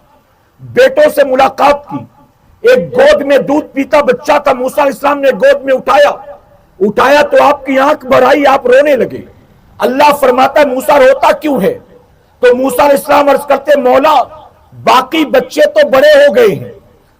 بیٹوں سے ملاقات کی. ایک گود میں دودھ پیتا بچہ تھا، موسیٰ علیہ السلام نے گود میں اٹھایا تو آپ کی آنکھ بھر آئی، آپ رونے لگے۔ اللہ فرماتا ہے موسیٰ روتا کیوں ہے؟ تو موسیٰ علیہ السلام عرض کرتے مولا باقی بچے تو بڑے ہو گئے ہیں،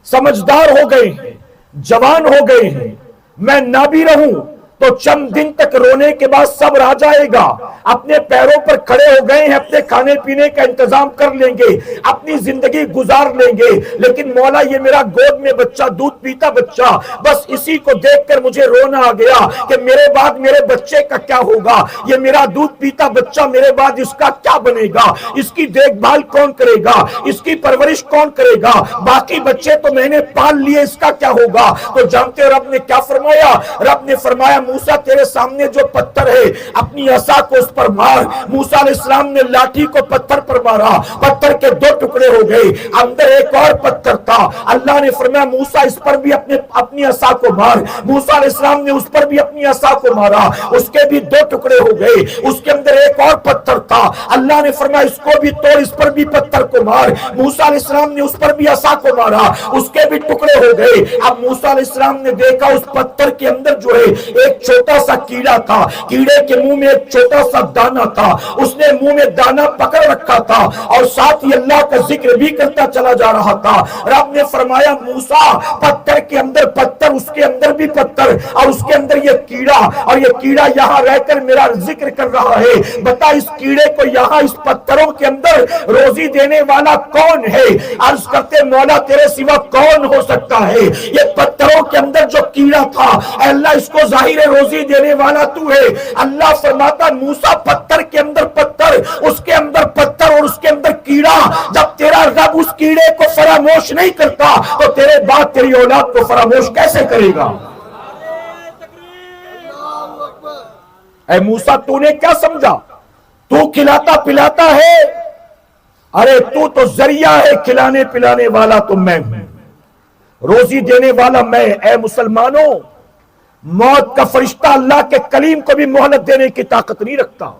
سمجھدار ہو گئے ہیں، جوان ہو گئے ہیں، میں نہ بھی رہوں تو چند دن تک رونے کے بعد صبر آ جائے گا، اپنے پیروں پر کھڑے ہو گئے ہیں، اپنے کھانے پینے کا انتظام کر لیں گے، اپنی زندگی گزار لیں گے، لیکن مولا یہ میرا گود میں بچہ، دودھ پیتا بچہ، بس اسی کو دیکھ کر مجھے رونا آ گیا کہ میرے بعد میرے بچے کا کیا ہوگا، یہ میرا دودھ پیتا بچہ میرے بعد اس کا کیا بنے گا، اس کی دیکھ بھال کون کرے گا، اس کی پرورش کون کرے گا، باقی بچے تو میں نے پال لیے، اس کا کیا ہوگا؟ تو جانتے ہو رب نے کیا فرمایا؟ رب نے فرمایا موسیٰ تیرے سامنے جو پتھر ہے اپنی عصا کو اس پر مار۔ موسیٰ علیہ السلام نے لاٹھی کو پتھر پر مارا، پتھر کے دو ٹکڑے ہو گئے، اندر ایک اور پتھر تھا، اللہ نے فرمایا موسیٰ اس پر بھی اپنی عصا کو مار۔ موسیٰ علیہ السلام نے اس پر بھی اپنی عصا کو مارا، اس کے بھی دو ٹکڑے ہو گئے، اس کے اندر ایک اور پتھر تھا، اللہ نے فرمایا اس کو بھی توڑ، اس پر بھی پتھر کو مار۔ موسیٰ علیہ السلام نے اس پر بھی عصا کو مارا، اس کے بھی ٹکڑے ہو گئے۔ اب موسیٰ علیہ السلام نے دیکھا اس پتھر کے اندر جو ہے ایک چھوٹا سا کیڑا تھا، کیڑے کے منہ میں ایک چھوٹا سا دانا تھا، اس نے منہ میں دانا پکڑ رکھا تھا اور ساتھ ہی اللہ کا ذکر بھی کرتا چلا جا رہا تھا۔ رب نے فرمایا موسیٰ پتھر کے اندر پتھر، اس کے اندر بھی پتھر، اور اس کے اندر یہ کیڑا، اور یہ کیڑا یہاں رہ کر میرا ذکر کر رہا ہے، بتا اس کیڑے کو یہاں اس پتھروں کے اندر روزی دینے والا کون ہے؟ عرض کرتے مولا تیرے سوا کون ہو سکتا ہے؟ یہ پتھروں کے اندر جو کیڑا تھا اے اللہ اس کو ظاہر روزی دینے والا تو ہے۔ اللہ فرماتا موسیٰ پتھر کے اندر پتھر، اس کے اندر پتھر اور اس کے اندر کیڑا، جب تیرا رب اس کیڑے کو فراموش نہیں کرتا تو تیرے بعد تیری اولاد کو فراموش کیسے کرے گا؟ اے موسیٰ تو نے کیا سمجھا؟ تو کھلاتا پلاتا ہے؟ ارے تو ذریعہ ہے، کھلانے پلانے والا تو میں ہوں، روزی دینے والا میں۔ اے مسلمانوں موت کا فرشتہ اللہ کے کلیم کو بھی مہلت دینے کی طاقت نہیں رکھتا۔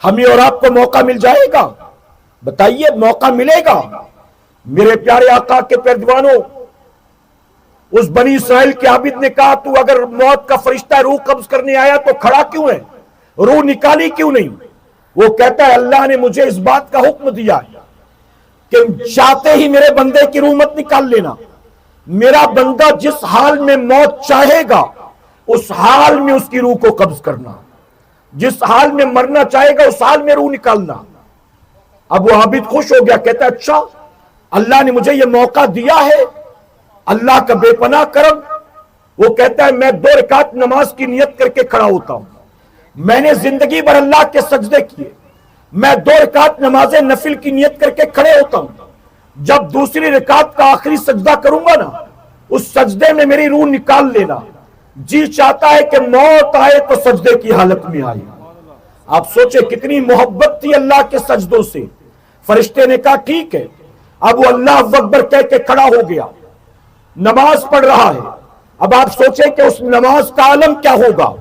ہمیں اور آپ کو موقع مل جائے گا؟ بتائیے موقع ملے گا؟ میرے پیارے آقا کے پیروانوں، اس بنی اسرائیل کے عابد نے کہا تو اگر موت کا فرشتہ روح قبض کرنے آیا تو کھڑا کیوں ہے، روح نکالی کیوں نہیں؟ وہ کہتا ہے اللہ نے مجھے اس بات کا حکم دیا کہ چاہتے ہی میرے بندے کی روح مت نکال لینا، میرا بندہ جس حال میں موت چاہے گا اس حال میں اس کی روح کو قبض کرنا، جس حال میں مرنا چاہے گا اس حال میں روح نکالنا۔ اب وہ عابد خوش ہو گیا، کہتا ہے اچھا اللہ نے مجھے یہ موقع دیا ہے، اللہ کا بے پناہ کرم۔ وہ کہتا ہے میں 2 رکعت نماز کی نیت کر کے کھڑا ہوتا ہوں، میں نے زندگی بھر اللہ کے سجدے کیے، میں 2 رکعت نماز نفل کی نیت کر کے کھڑے ہوتا ہوں، جب دوسری رکعت کا آخری سجدہ کروں گا نا اس سجدے میں میری روح نکال لینا، جی چاہتا ہے کہ موت آئے تو سجدے کی حالت میں آئے۔ آپ سوچے کتنی محبت تھی اللہ کے سجدوں سے۔ فرشتے نے کہا ٹھیک ہے، اب وہ اللہ اکبر کہہ کے کھڑا ہو گیا، نماز پڑھ رہا ہے۔ اب آپ سوچیں کہ اس نماز کا عالم کیا ہوگا،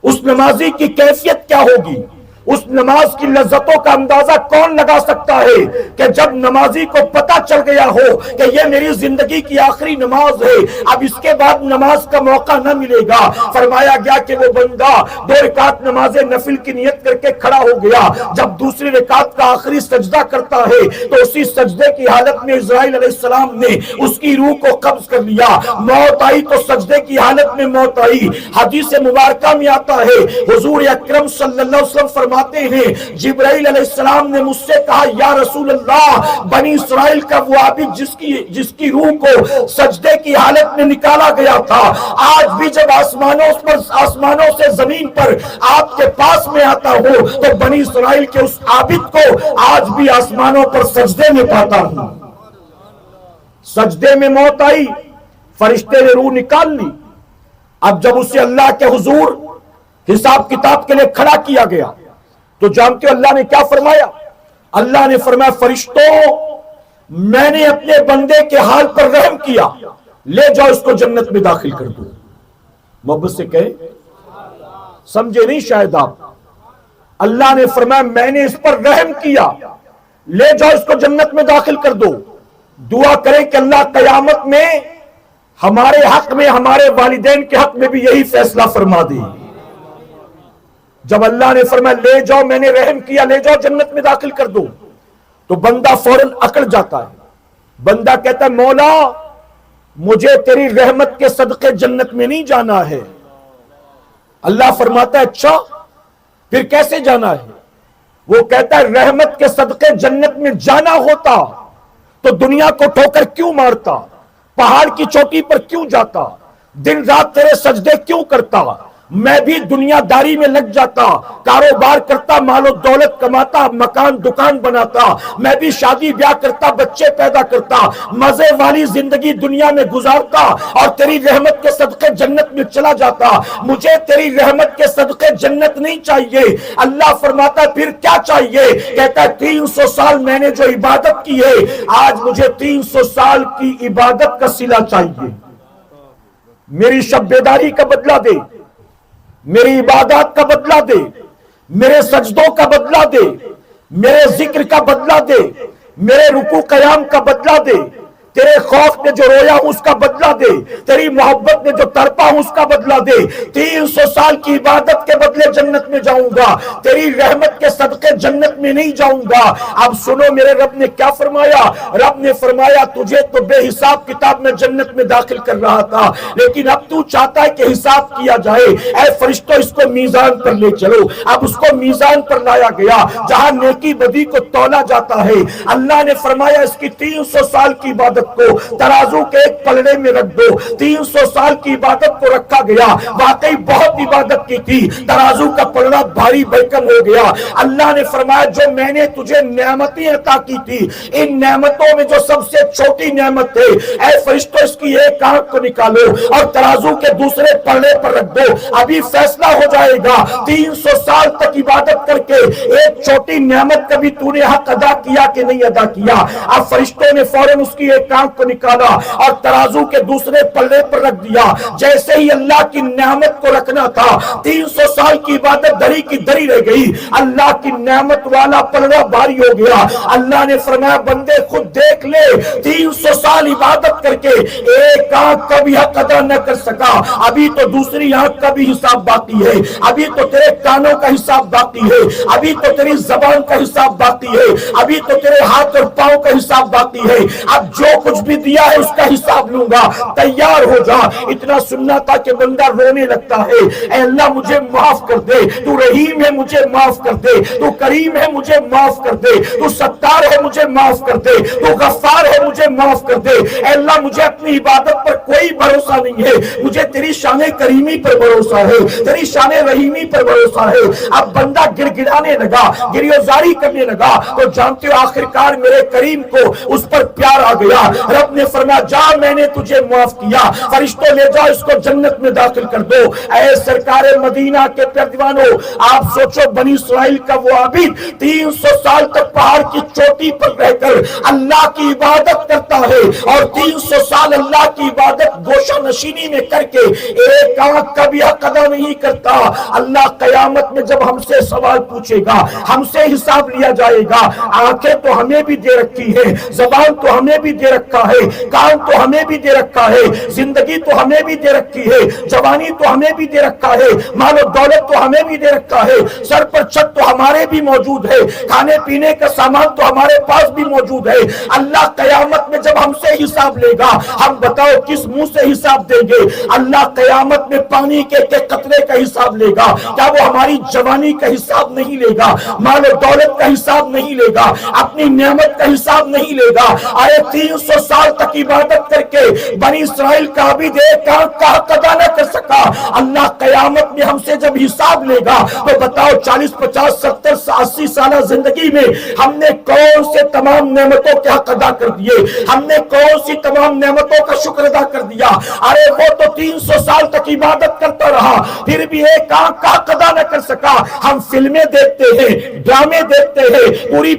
اس نمازی کی کیفیت کیا ہوگی، اس نماز کی لذتوں کا اندازہ کون لگا سکتا ہے کہ جب نمازی کو پتا چل گیا ہو کہ یہ میری زندگی کی آخری نماز ہے، اب اس کے بعد نماز کا موقع نہ ملے گا۔ فرمایا گیا کہ وہ بندہ 2 رکعت نماز نفل کی نیت کر کے کھڑا ہو گیا، جب دوسری رکعت کا آخری سجدہ کرتا ہے تو اسی سجدے کی حالت میں اسرائیل علیہ السلام نے اس کی روح کو قبض کر لیا۔ موت آئی تو سجدے کی حالت میں موت آئی۔ حدیث مبارکہ میں آتا ہے حضور اکرم صلی اللہ علیہ وسلم فرماتے ہیں جبرائیل علیہ السلام نے مجھ سے کہا یا رسول اللہ بنی اسرائیل کا وہ عابد جس کی روح کو سجدے کی حالت میں نکالا گیا تھا، آج بھی جب آسمانوں سے زمین پر آپ کے پاس میں آتا ہو تو بنی اسرائیل کے اس عابد کو آج بھی آسمانوں پر سجدے میں پاتا ہوں۔ سجدے میں موت آئی، فرشتے نے روح نکال لی۔ اب جب اسے اللہ کے حضور حساب کتاب کے لیے کھڑا کیا گیا تو جانتے ہو اللہ نے کیا فرمایا؟ اللہ نے فرمایا فرشتوں میں نے اپنے بندے کے حال پر رحم کیا، لے جاؤ اس کو جنت میں داخل کر دو۔ محبت سے کہیں، سمجھے نہیں شاید آپ؟ اللہ نے فرمایا میں نے اس پر رحم کیا، لے جاؤ اس کو جنت میں داخل کر دو۔ دعا کریں کہ اللہ قیامت میں ہمارے حق میں، ہمارے والدین کے حق میں بھی یہی فیصلہ فرما دی۔ جب اللہ نے فرمایا لے جاؤ، میں نے رحم کیا، لے جاؤ جنت میں داخل کر دو، تو بندہ فوراً اکڑ جاتا ہے۔ بندہ کہتا ہے مولا مجھے تیری رحمت کے صدقے جنت میں نہیں جانا ہے۔ اللہ فرماتا ہے اچھا پھر کیسے جانا ہے؟ وہ کہتا ہے رحمت کے صدقے جنت میں جانا ہوتا تو دنیا کو ٹھوکر کیوں مارتا، پہاڑ کی چوٹی پر کیوں جاتا، دن رات تیرے سجدے کیوں کرتا، میں بھی دنیا داری میں لگ جاتا، کاروبار کرتا، مال و دولت کماتا، مکان دکان بناتا، میں بھی شادی بیاہ کرتا، بچے پیدا کرتا، مزے والی زندگی دنیا میں گزارتا اور تیری رحمت کے صدقے جنت میں چلا جاتا۔ مجھے تیری رحمت کے صدقے جنت نہیں چاہیے۔ اللہ فرماتا ہے پھر کیا چاہیے؟ کہتا ہے 300 سال میں نے جو عبادت کی ہے، آج مجھے 300 سال کی عبادت کا صلہ چاہیے۔ میری شب بیداری کا بدلہ دے، میری عبادات کا بدلہ دے، میرے سجدوں کا بدلہ دے، میرے ذکر کا بدلہ دے، میرے رکوع قیام کا بدلہ دے، تیرے خوف میں جو رویا ہوں اس کا بدلہ دے، تیری محبت میں جو تڑپا ہوں اس کا بدلہ دے۔ 300 سال کی عبادت کے بدلے جنت میں جاؤں گا، تیری رحمت کے صدقے جنت میں نہیں جاؤں گا۔ اب سنو میرے رب نے کیا فرمایا؟ رب نے فرمایا تجھے تو بے حساب کتاب میں جنت میں داخل کر رہا تھا، لیکن اب تو چاہتا ہے کہ حساب کیا جائے۔ اے فرشتوں اس کو میزان پر لے چلو۔ اب اس کو میزان پر لایا گیا جہاں نیکی بدی کو تولا جاتا ہے۔ اللہ نے فرمایا اس کی 300 سال کی عبادت کو ترازو کے ایک پلڑے میں رکھ دو۔ 300 سال کی عبادت کو رکھا گیا، واقعی بہت عبادت کی تھی، ترازو کا پلڑا بھاری بھرکم ہو گیا۔ اللہ نے فرمایا جو میں نے تجھے نعمتیں عطا کی تھی، ان نعمتوں میں جو سب سے چھوٹی نعمت ہے، اے فرشتوں اس کی ایک آنکھ کو نکالو اور ترازو کے دوسرے پلڑے پر رکھ دو۔ ابھی فیصلہ ہو جائے گا 300 سال تک عبادت کر کے ایک چھوٹی نعمت کبھی تو نے حق ادا کیا کہ نہیں ادا کیا۔ اب فرشتوں نے فوراً اس کی ایک آنکھ کو نکالا اور ترازو کے دوسرے پلڑے پر رکھ دیا۔ جیسے ہی اللہ کی نعمت کو رکھنا تھا، 300 سال کی عبادت دری کی دری رہ گئی، اللہ کی نعمت والا پلڑا بھاری ہو گیا۔ اللہ نے فرمایا بندے خود دیکھ لے، 300 سال عبادت کر کے ایک آنکھ کا بھی حق ادا نہ کر سکا، ابھی تو دوسری آنکھ کا بھی حساب باقی ہے، ابھی تو تیرے کانوں کا حساب باقی ہے، ابھی تو تیری زبان کا حساب باقی ہے، ابھی تو تیرے ہاتھ اور پاؤں کا حساب باقی ہے۔ اب جو کچھ بھی دیا ہے اس کا حساب لوں گا، تیار ہو جا۔ اتنا سننا تھا کہ بندہ رونے لگتا ہے، اے اللہ مجھے معاف کر دے، تو رحیم ہے مجھے معاف کر دے، تو کریم ہے مجھے معاف کر دے، تو ستار ہے مجھے معاف کر دے، تو غفار ہے مجھے معاف کر دے۔ اے اللہ مجھے اپنی عبادت پر کوئی بھروسہ نہیں ہے، مجھے تیری شان کریمی پر بھروسہ ہے، تیری شان رحیمی پر بھروسہ ہے۔ اب بندہ گڑ گڑانے لگا، گریوزاری کرنے لگا، تو جانتے ہو آخرکار میرے کریم کو اس پر پیار آ گیا۔ رب نے فرمایا جا میں نے تجھے معاف کیا، فرشتوں لے جاؤ اس کو جنت میں داخل کر دو۔ اے سرکار مدینہ کے پیروانوں، آپ سوچو بنی اسرائیل کا وہ عابد 300 سال تک پہاڑ کی چوٹی پر رہ کر اللہ کی عبادت کرتا ہے، اور 300 سال اللہ کی عبادت گوشہ نشینی میں کر کے ایک آنکھ کا بھی حق ادا نہیں کرتا۔ اللہ قیامت میں جب ہم سے سوال پوچھے گا، ہم سے حساب لیا جائے گا۔ آنکھیں تو ہمیں بھی دے رکھی ہے، زبان تو ہمیں بھی دے رکھا ہے، کان تو ہمیں بھی دے رکھا ہے، زندگی تو ہمیں بھی دے رکھی ہے، جوانی تو ہمیں بھی دے رکھا ہے، مال و دولت تو ہمیں بھی دے رکھا ہے، سر پر چھت تو ہمارے بھی موجود ہے، کھانے پینے کا سامان تو ہمارے پاس بھی موجود ہے۔ اللہ قیامت میں جب ہم سے حساب لے گا، ہم بتاؤ کس منہ سے حساب دیں گے؟ اللہ قیامت میں پانی کے قطرے کا حساب لے گا، کیا وہ ہماری جوانی کا حساب نہیں لے گا؟ مال و دولت کا حساب نہیں لے گا؟ اپنی نعمت کا حساب نہیں لے گا؟ آئے 300 سال تک عبادت کر کے بنی اسرائیل کا عابد ایک آنکھ کا حق ادا نہ کر سکا۔ اللہ قیامت میں ہم سے جب حساب لے گا تو بتاؤ 40 50 70 80 سالہ زندگی میں ہم نے کون سے تمام نعمتوں کے حق ادا کر دیے؟ ہم نے کون سی تمام نعمتوں کا شکر ادا کر دیا؟ ارے وہ تو 300 سال تک عبادت کرتا رہا، پھر بھی ایک آنکھ کا حق ادا نہ کر سکا۔ ہم فلمیں دیکھتے ہیں، ڈرامے دیکھتے ہیں،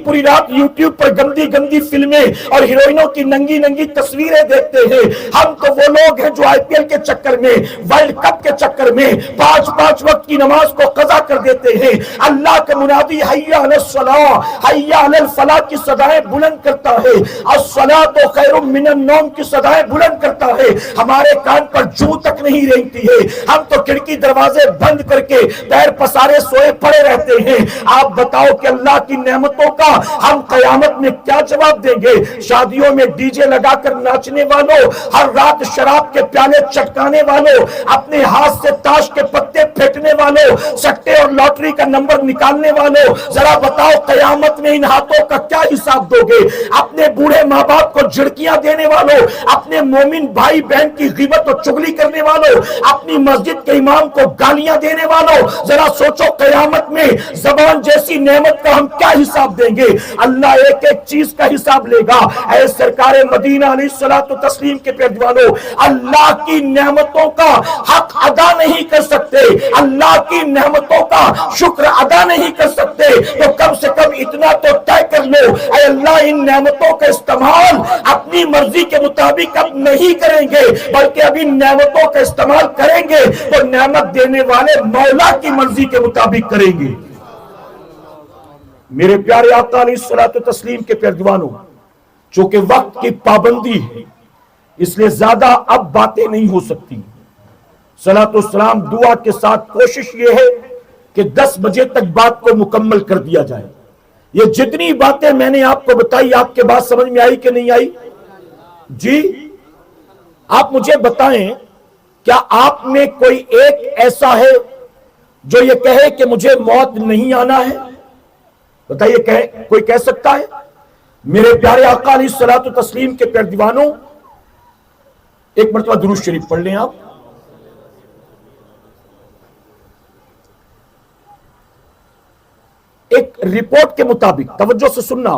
پوری رات یوٹیوب پر گندی فلمیں اور ہیروئنوں کی ننگی ننگی تصویریں دیکھتے ہیں. ہم تو وہ لوگ ہیں جو IPL کے چکر میں، ورلڈ کپ کے چکر میں 5 وقت کی نماز کو قضا کر دیتے ہیں. اللہ کا منادی حی علی الصلاۃ حی علی الفلاح کی صدائیں بلند کرتا ہے، الصلاۃ خیر من النوم کی صدائیں بلند کرتا ہے. ہمارے کان پر جو تک نہیں رینگتی ہے. ہم تو کھڑکی دروازے بند کر کے پیر پسارے سوئے پڑے رہتے ہیں. آپ بتاؤ کہ اللہ کی نعمتوں کا ہم قیامت میں کیا جواب دیں گے؟ شادیوں میں ڈی جے لگا کر ناچنے والوں، ہر رات شراب کے پیالے چٹکانے والوں، اپنے ہاتھ سے تاش کے پتے پھینکنے والوں، سٹے اور لاٹری کا نمبر نکالنے والوں، ذرا بتاؤ قیامت میں ان ہاتھوں کا کیا حساب دو گے؟ اپنے بوڑھے ماں باپ کو جھڑکیاں دینے والوں، اپنے مومن بھائی بہن کی غیبت و چغلی کرنے والوں، اپنی مسجد کے امام کو گالیاں دینے والوں، ذرا سوچو قیامت میں زبان جیسی نعمت کا ہم کیا حساب دیں گے؟ اللہ ایک ایک چیز کا حساب لے گا. اے سرکار مدینہ علیہ الصلوۃ والتسلیم کے پیروانوں، اللہ کی نعمتوں کا حق ادا نہیں کر سکتے، اللہ کی نعمتوں کا شکر ادا نہیں کر سکتے، تو کم سے کم اتنا تو طے کر لو، اے اللہ ان نعمتوں کا استعمال اپنی مرضی کے مطابق اب نہیں کریں گے، بلکہ اب ان نعمتوں کا استعمال کریں گے تو نعمت دینے والے مولا کی مرضی کے مطابق کریں گے. میرے پیارے آقا علیہ الصلوۃ والتسلیم کے پیروانوں، چونکہ وقت کی پابندی ہے اس لیے زیادہ اب باتیں نہیں ہو سکتی. صلاۃ والسلام دعا کے ساتھ کوشش یہ ہے کہ 10 بجے تک بات کو مکمل کر دیا جائے. یہ جتنی باتیں میں نے آپ کو بتائی، آپ کے بات سمجھ میں آئی کہ نہیں آئی؟ جی آپ مجھے بتائیں، کیا آپ میں کوئی ایک ایسا ہے جو یہ کہے کہ مجھے موت نہیں آنا ہے؟ بتائیے، کوئی کہہ سکتا ہے؟ میرے پیارے آقا علیہ الصلوۃ والتسلیم کے پیارے دیوانوں، ایک مرتبہ درود شریف پڑھ لیں آپ. ایک رپورٹ کے مطابق توجہ سے سننا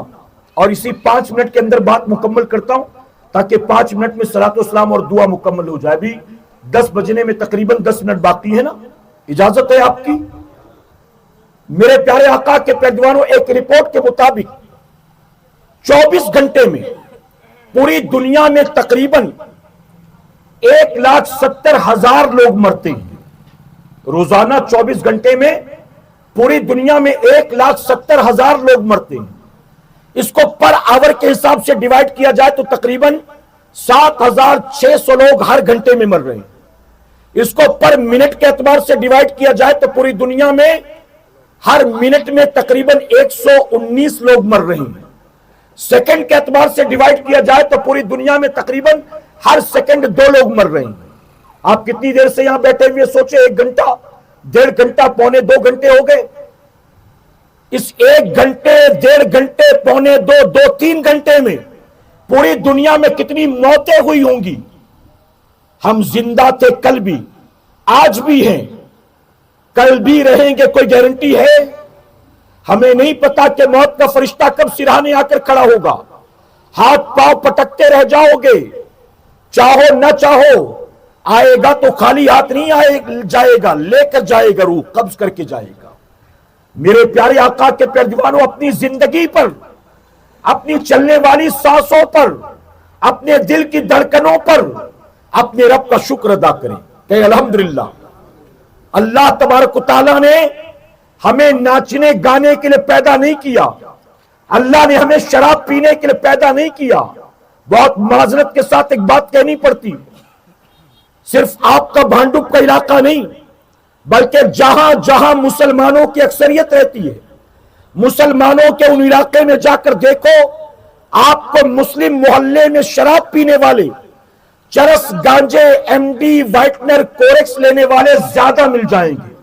اور اسی 5 منٹ کے اندر بات مکمل کرتا ہوں تاکہ 5 منٹ میں صلاۃ والسلام اور دعا مکمل ہو جائے. بھی 10 بجنے میں تقریباً 10 منٹ باقی ہے نا، اجازت ہے آپ کی؟ میرے پیارے آقا کے پیروانوں، ایک رپورٹ کے مطابق 24 گھنٹے میں پوری دنیا میں تقریباً 1,70,000 لوگ مرتے ہیں. روزانہ 24 گھنٹے میں پوری دنیا میں 1,70,000 لوگ مرتے ہیں. اس کو پر آور کے حساب سے ڈیوائیڈ کیا جائے تو تقریباً 7,600 لوگ ہر گھنٹے میں مر رہے ہیں. اس کو پر منٹ کے اعتبار سے ڈیوائیڈ کیا جائے تو پوری دنیا میں ہر منٹ میں تقریباً 119 لوگ مر رہے ہیں. سیکنڈ کے اعتبار سے ڈیوائیڈ کیا جائے تو پوری دنیا میں تقریباً ہر سیکنڈ 2 لوگ مر رہے ہیں. آپ کتنی دیر سے یہاں بیٹھے ہوئے سوچے، 1 گھنٹہ، 1.5 گھنٹہ، پونے 2 گھنٹے ہو گئے. اس 1 گھنٹے، 1.5 گھنٹے، پونے 2، 3 گھنٹے میں پوری دنیا میں کتنی موتیں ہوئی ہوں گی. ہم زندہ تھے کل بھی، آج بھی ہیں، کل بھی رہیں گے، کوئی گارنٹی ہے؟ ہمیں نہیں پتا کہ موت کا فرشتہ کب سرہانے آ کر کھڑا ہوگا. ہاتھ پاؤں پٹکتے رہ جاؤ گے، چاہو نہ چاہو. آئے گا تو خالی ہاتھ نہیں جائے گا، لے کر جائے گا، روح قبض کر کے جائے گا. میرے پیارے آقا کے پیارے دیوانوں، اپنی زندگی پر، اپنی چلنے والی سانسوں پر، اپنے دل کی دھڑکنوں پر اپنے رب کا شکر ادا کریں کہ الحمدللہ اللہ تبارک و تعالیٰ نے ہمیں ناچنے گانے کے لیے پیدا نہیں کیا، اللہ نے ہمیں شراب پینے کے لیے پیدا نہیں کیا. بہت معذرت کے ساتھ ایک بات کہنی پڑتی، صرف آپ کا بھانڈوپ کا علاقہ نہیں بلکہ جہاں جہاں مسلمانوں کی اکثریت رہتی ہے، مسلمانوں کے ان علاقے میں جا کر دیکھو، آپ کو مسلم محلے میں شراب پینے والے، چرس، گانجے، ایم ڈی، وائٹنر، کورکس لینے والے زیادہ مل جائیں گے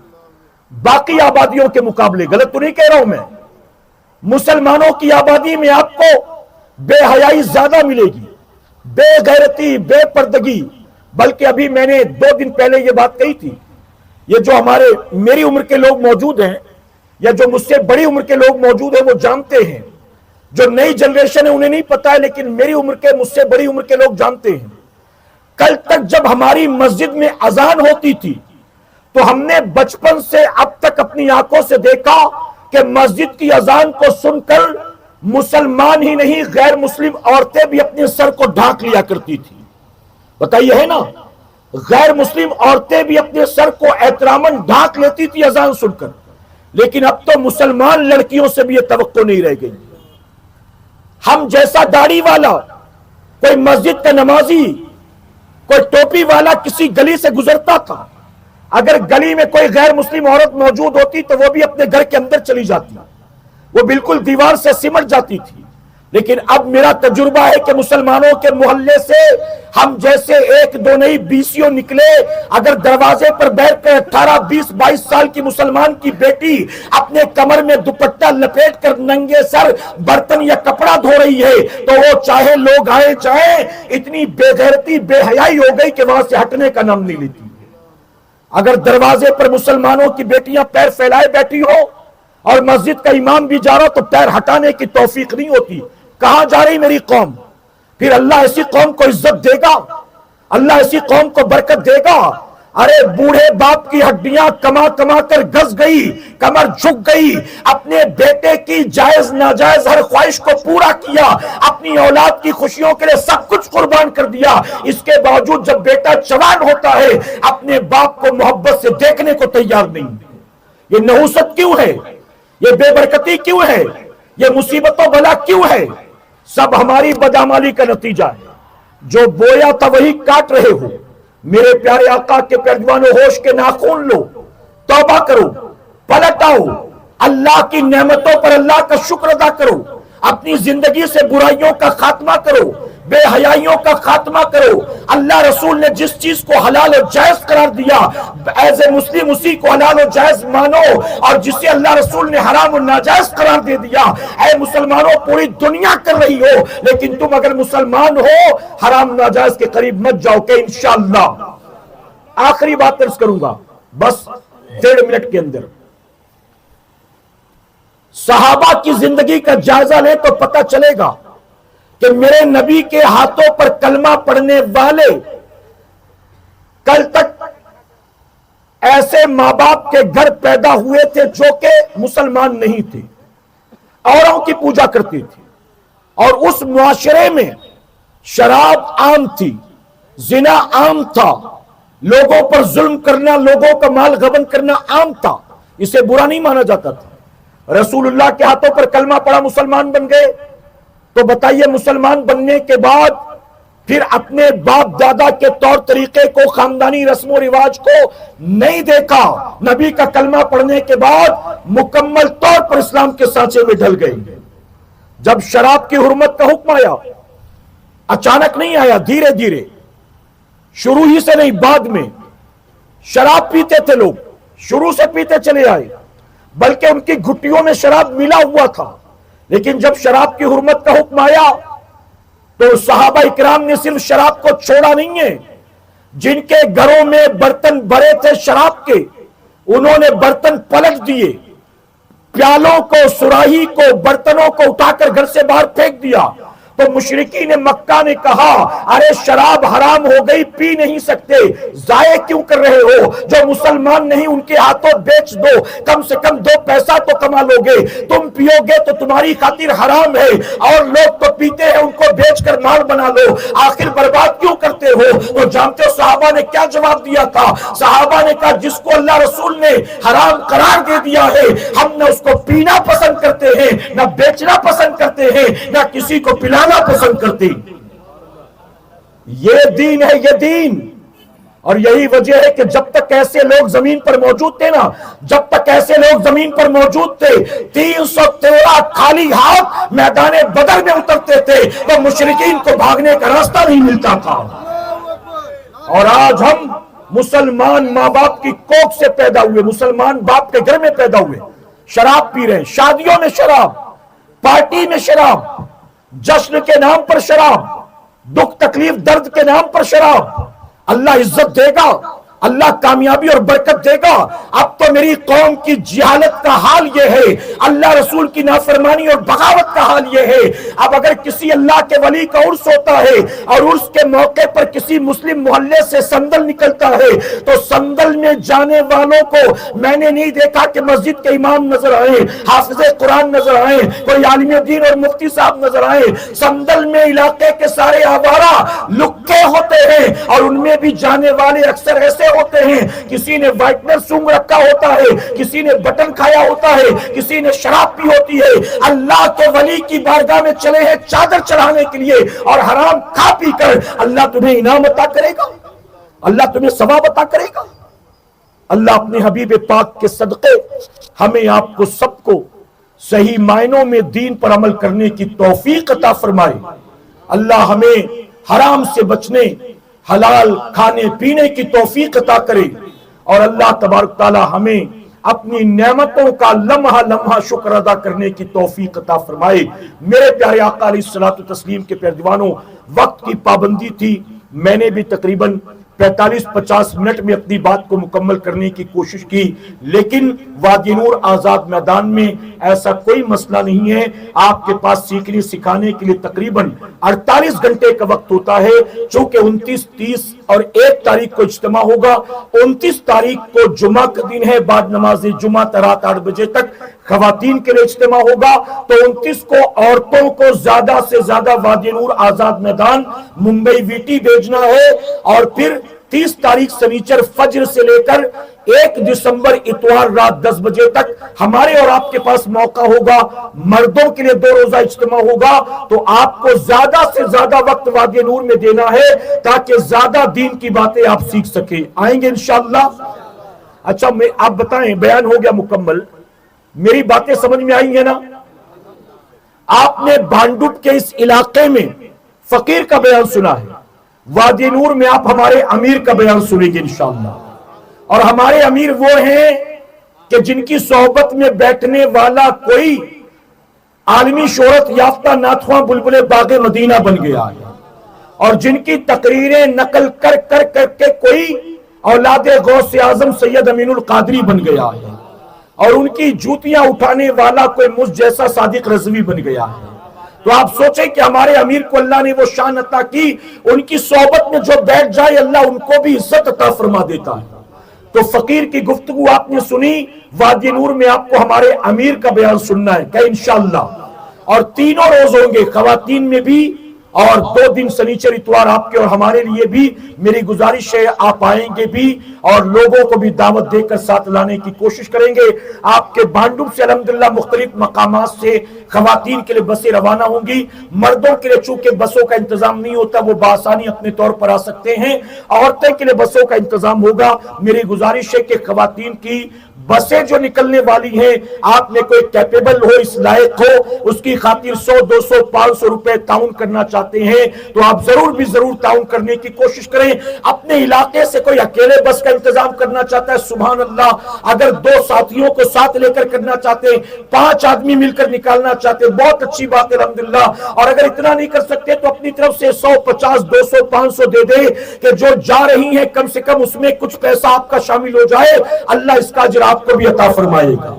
باقی آبادیوں کے مقابلے. غلط تو نہیں کہہ رہا ہوں میں؟ مسلمانوں کی آبادی میں آپ کو بے حیائی زیادہ ملے گی، بے غیرتی، بے پردگی. بلکہ ابھی میں نے 2 دن پہلے یہ بات کہی تھی، یہ جو میری عمر کے لوگ موجود ہیں یا جو مجھ سے بڑی عمر کے لوگ موجود ہیں وہ جانتے ہیں، جو نئی جنریشن ہے انہیں نہیں پتا ہے، لیکن میری عمر کے، مجھ سے بڑی عمر کے لوگ جانتے ہیں. کل تک جب ہماری مسجد میں اذان ہوتی تھی تو ہم نے بچپن سے اب تک اپنی آنکھوں سے دیکھا کہ مسجد کی اذان کو سن کر مسلمان ہی نہیں غیر مسلم عورتیں بھی اپنے سر کو ڈھانک لیا کرتی تھی. بتائیے ہے نا, غیر مسلم عورتیں بھی اپنے سر کو احتراماً ڈھانک لیتی تھی اذان سن کر. لیکن اب تو مسلمان لڑکیوں سے بھی یہ توقع نہیں رہ گئی. ہم جیسا داڑھی والا, کوئی مسجد کا نمازی, کوئی ٹوپی والا کسی گلی سے گزرتا تھا, اگر گلی میں کوئی غیر مسلم عورت موجود ہوتی تو وہ بھی اپنے گھر کے اندر چلی جاتی, وہ بالکل دیوار سے سمٹ جاتی تھی. لیکن اب میرا تجربہ ہے کہ مسلمانوں کے محلے سے ہم جیسے ایک دو نہیں بیسیوں نکلے, اگر دروازے پر بیٹھ کر 18 20 22 سال کی مسلمان کی بیٹی اپنے کمر میں دوپٹہ لپیٹ کر ننگے سر برتن یا کپڑا دھو رہی ہے تو وہ چاہے لوگ آئے چاہے, اتنی بے غیرتی بے حیائی ہو گئی کہ وہاں سے ہٹنے کا نام نہیں لیتی. اگر دروازے پر مسلمانوں کی بیٹیاں پیر پھیلائے بیٹھی ہو اور مسجد کا امام بھی جا رہا تو پیر ہٹانے کی توفیق نہیں ہوتی. کہاں جا رہی میری قوم؟ پھر اللہ ایسی قوم کو عزت دے گا, اللہ ایسی قوم کو برکت دے گا. ارے بوڑھے باپ کی ہڈیاں کما کما کر گس گئی, کمر جھک گئی, اپنے بیٹے کی جائز ناجائز ہر خواہش کو پورا کیا, اپنی اولاد کی خوشیوں کے لیے سب کچھ قربان کر دیا. اس کے باوجود جب بیٹا جوان ہوتا ہے اپنے باپ کو محبت سے دیکھنے کو تیار نہیں. یہ نحوست کیوں ہے؟ یہ بے برکتی کیوں ہے؟ یہ مصیبت و بلا کیوں ہے؟ سب ہماری بدعمالی کا نتیجہ ہے. جو بویا تھا وہی کاٹ رہے ہو. میرے پیارے آقا کے پیروانو, ہوش کے ناخن لو, توبہ کرو, پلٹ آؤ, اللہ کی نعمتوں پر اللہ کا شکر ادا کرو, اپنی زندگی سے برائیوں کا خاتمہ کرو, بے حیائیوں کا خاتمہ کرو. اللہ رسول نے جس چیز کو حلال و جائز قرار دیا ایز اے مسلم اسی کو حلال و جائز مانو, اور جسے اللہ رسول نے حرام و ناجائز قرار دے دیا. اے مسلمانوں, پوری دنیا کر رہی ہو لیکن تم اگر مسلمان ہو حرام ناجائز کے قریب مت جاؤ. کہ انشاءاللہ آخری بات عرض کروں گا بس 1.5 منٹ کے اندر. صحابہ کی زندگی کا جائزہ لے تو پتہ چلے گا کہ میرے نبی کے ہاتھوں پر کلمہ پڑھنے والے کل تک ایسے ماں باپ کے گھر پیدا ہوئے تھے جو کہ مسلمان نہیں تھے, اوروں کی پوجا کرتے تھے, اور اس معاشرے میں شراب عام تھی, زنا عام تھا, لوگوں پر ظلم کرنا, لوگوں کا مال غبن کرنا عام تھا. اسے برا نہیں مانا جاتا تھا. رسول اللہ کے ہاتھوں پر کلمہ پڑھا, مسلمان بن گئے. تو بتائیے مسلمان بننے کے بعد پھر اپنے باپ دادا کے طور طریقے کو, خاندانی رسم و رواج کو نہیں دیکھا. نبی کا کلمہ پڑھنے کے بعد مکمل طور پر اسلام کے سانچے میں ڈھل گئے. جب شراب کی حرمت کا حکم آیا, اچانک نہیں آیا, دھیرے دھیرے, شروع ہی سے نہیں, بعد میں. شراب پیتے تھے لوگ, شروع سے پیتے چلے آئے, بلکہ ان کی گھٹیوں میں شراب ملا ہوا تھا. لیکن جب شراب کی حرمت کا حکم آیا تو صحابہ اکرام نے صرف شراب کو چھوڑا نہیں ہے. جن کے گھروں میں برتن بھرے تھے شراب کے, انہوں نے برتن پلٹ دیے, پیالوں کو, سراہی کو, برتنوں کو اٹھا کر گھر سے باہر پھینک دیا. تو مشرکین مکہ نے کہا ارے شراب حرام ہو گئی, پی نہیں سکتے, ضائع کیوں کر رہے ہو؟ جو مسلمان نہیں ان کے ہاتھوں بیچ دو, کم سے کم 2 پیسہ تو کما لو گے. تم پیو گے تو تمہاری خاطر حرام ہے, اور لوگ تو پیتے ہیں ان کو بیچ کر مال بنا لو, آخر برباد کیوں کرتے ہو؟ تو جانتے ہو صحابہ نے کیا جواب دیا تھا؟ صحابہ نے کہا جس کو اللہ رسول نے حرام قرار دے دیا ہے ہم نہ اس کو پینا پسند کرتے ہیں, نہ بیچنا پسند کرتے ہیں, نہ کسی کو پلانا پسند کرتی. یہ دین ہے, یہ دین. اور یہی وجہ ہے کہ جب تک ایسے لوگ زمین پر موجود تھے نا, جب تک ایسے لوگ زمین پر موجود تھے, 313 خالی ہاتھ میدان بدر میں اترتے تھے تو مشرکین کو بھاگنے کا راستہ نہیں ملتا تھا. اور آج ہم مسلمان ماں باپ کی کوکھ سے پیدا ہوئے, مسلمان باپ کے گھر میں پیدا ہوئے, شراب پی رہے ہیں, شادیوں میں شراب, پارٹی میں شراب, جشن کے نام پر شراب, دکھ تکلیف درد کے نام پر شراب. اللہ عزت دے گا, اللہ کامیابی اور برکت دے گا۔ اب تو میری قوم کی جہالت کا حال یہ ہے، اللہ رسول کی نافرمانی اور بغاوت کا حال یہ ہے۔ اب اگر کسی اللہ کے ولی کا عرس ہوتا ہے اور عرس کے موقع پر کسی مسلم محلے سے صندل نکلتا ہے تو صندل میں جانے والوں کو میں نے نہیں دیکھا کہ مسجد کے امام نظر آئے، حافظ قرآن نظر آئے، کوئی عالم دین اور مفتی صاحب نظر آئے۔ صندل میں علاقے کے سارے آوارہ لکے ہوتے ہیں اور ان میں بھی جانے والے اکثر ایسے ہوتے ہیں، کسی نے وائٹنر سونگ رکھا ہوتا ہے، کسی نے بٹن کھایا ہوتا ہے، کسی نے شراب پی ہوتی ہے۔ اللہ کے ولی کی بارگاہ میں چلے ہیں چادر چڑھانے کے لیے اور حرام کھا پی کر اللہ تمہیں انعام عطا کرے گا، اللہ تمہیں ثواب عطا کرے گا۔ اللہ اپنے حبیب پاک کے صدقے ہمیں آپ کو سب کو صحیح معنوں میں دین پر عمل کرنے کی توفیق عطا فرمائے۔ اللہ ہمیں حرام سے بچنے، حلال کھانے پینے کی توفیق عطا کرے، اور اللہ تبارک تعالی ہمیں اپنی نعمتوں کا لمحہ لمحہ شکر ادا کرنے کی توفیق عطا فرمائے۔ میرے پیارے آقا علیہ الصلوۃ والتسلیم کے پیروانوں، وقت کی پابندی تھی، میں نے بھی تقریباً 45-50 منٹ میں اپنی بات کو مکمل کرنے کی کوشش کی، لیکن وادی نور آزاد میدان میں ایسا کوئی مسئلہ نہیں ہے۔ آپ کے پاس سیکھنے سکھانے کے لیے تقریباً 48 گھنٹے کا وقت ہوتا ہے، چونکہ 29، 30 اور 1 تاریخ کو اجتماع ہوگا۔ 29 تاریخ کو جمعہ کا دن ہے، بعد نماز جمعہ رات 8 بجے تک خواتین کے لیے اجتماع ہوگا، تو 29 کو عورتوں کو زیادہ سے زیادہ وادی نور آزاد میدان ممبئی ویٹی بھیجنا ہے، اور پھر 30 تاریخ سنیچر فجر سے لے کر 1 دسمبر اتوار رات 10 بجے تک ہمارے اور آپ کے پاس موقع ہوگا۔ مردوں کے لیے 2 روزہ اجتماع ہوگا، تو آپ کو زیادہ سے زیادہ وقت وادی نور میں دینا ہے تاکہ زیادہ دین کی باتیں آپ سیکھ سکیں۔ آئیں گے انشاءاللہ؟ اچھا آپ بتائیں، بیان ہو گیا مکمل، میری باتیں سمجھ میں آئی ہیں نا؟ آپ نے بانڈوپ کے اس علاقے میں فقیر کا بیان سنا ہے، وادی نور میں آپ ہمارے امیر کا بیان سنیں گے انشاءاللہ۔ اور ہمارے امیر وہ ہیں کہ جن کی صحبت میں بیٹھنے والا کوئی عالمی شہرت یافتہ ناتخواں بلبل باغ مدینہ بن گیا ہے، اور جن کی تقریریں نقل کر کر کر کے کوئی اولاد غوث اعظم سید امین القادری بن گیا ہے، اور ان کی جوتیاں اٹھانے والا کوئی مجھ جیسا صادق رضوی بن گیا ہے۔ تو آپ سوچیں کہ ہمارے امیر کو اللہ نے وہ شان عطا کی، ان کی صحبت میں جو بیٹھ جائے اللہ ان کو بھی عزت عطا فرما دیتا ہے۔ تو فقیر کی گفتگو آپ نے سنی، وادی نور میں آپ کو ہمارے امیر کا بیان سننا ہے کہ انشاءاللہ، اور 3 روز ہوں گے، خواتین میں بھی، اور 2 دن سنیچر اتوار آپ کے اور ہمارے لیے بھی۔ میری گزارش ہے آپ آئیں گے بھی اور لوگوں کو بھی دعوت دے کر ساتھ لانے کی کوشش کریں گے۔ آپ کے بانڈوپ سے الحمدللہ مختلف مقامات سے خواتین کے لیے بسیں روانہ ہوں گی۔ مردوں کے لیے چونکہ بسوں کا انتظام نہیں ہوتا، وہ بآسانی اپنے طور پر آ سکتے ہیں۔ عورتیں کے لیے بسوں کا انتظام ہوگا۔ میری گزارش ہے کہ خواتین کی بسیں جو نکلنے والی ہیں، آپ نے کوئی کیپیبل ہو، اس لائق ہو، اس کی خاطر 100، 200، 500 روپے تعاون کرنا چاہتے ہیں تو آپ ضرور بھی ضرور تعاون کرنے کی کوشش کریں۔ اپنے علاقے سے کوئی اکیلے بس کا انتظام کرنا چاہتا ہے، سبحان اللہ، اگر 2 ساتھیوں کو ساتھ لے کر کرنا چاہتے ہیں، 5 آدمی مل کر نکالنا چاہتے ہیں، بہت اچھی بات ہے الحمدللہ۔ اور اگر اتنا نہیں کر سکتے تو اپنی طرف سے 100، 50، 200، 500 دے دے کہ جو جا رہی ہیں کم سے کم اس میں کچھ پیسہ آپ کا شامل ہو جائے، اللہ اس کا اجر آپ کو بھی عطا فرمائے گا۔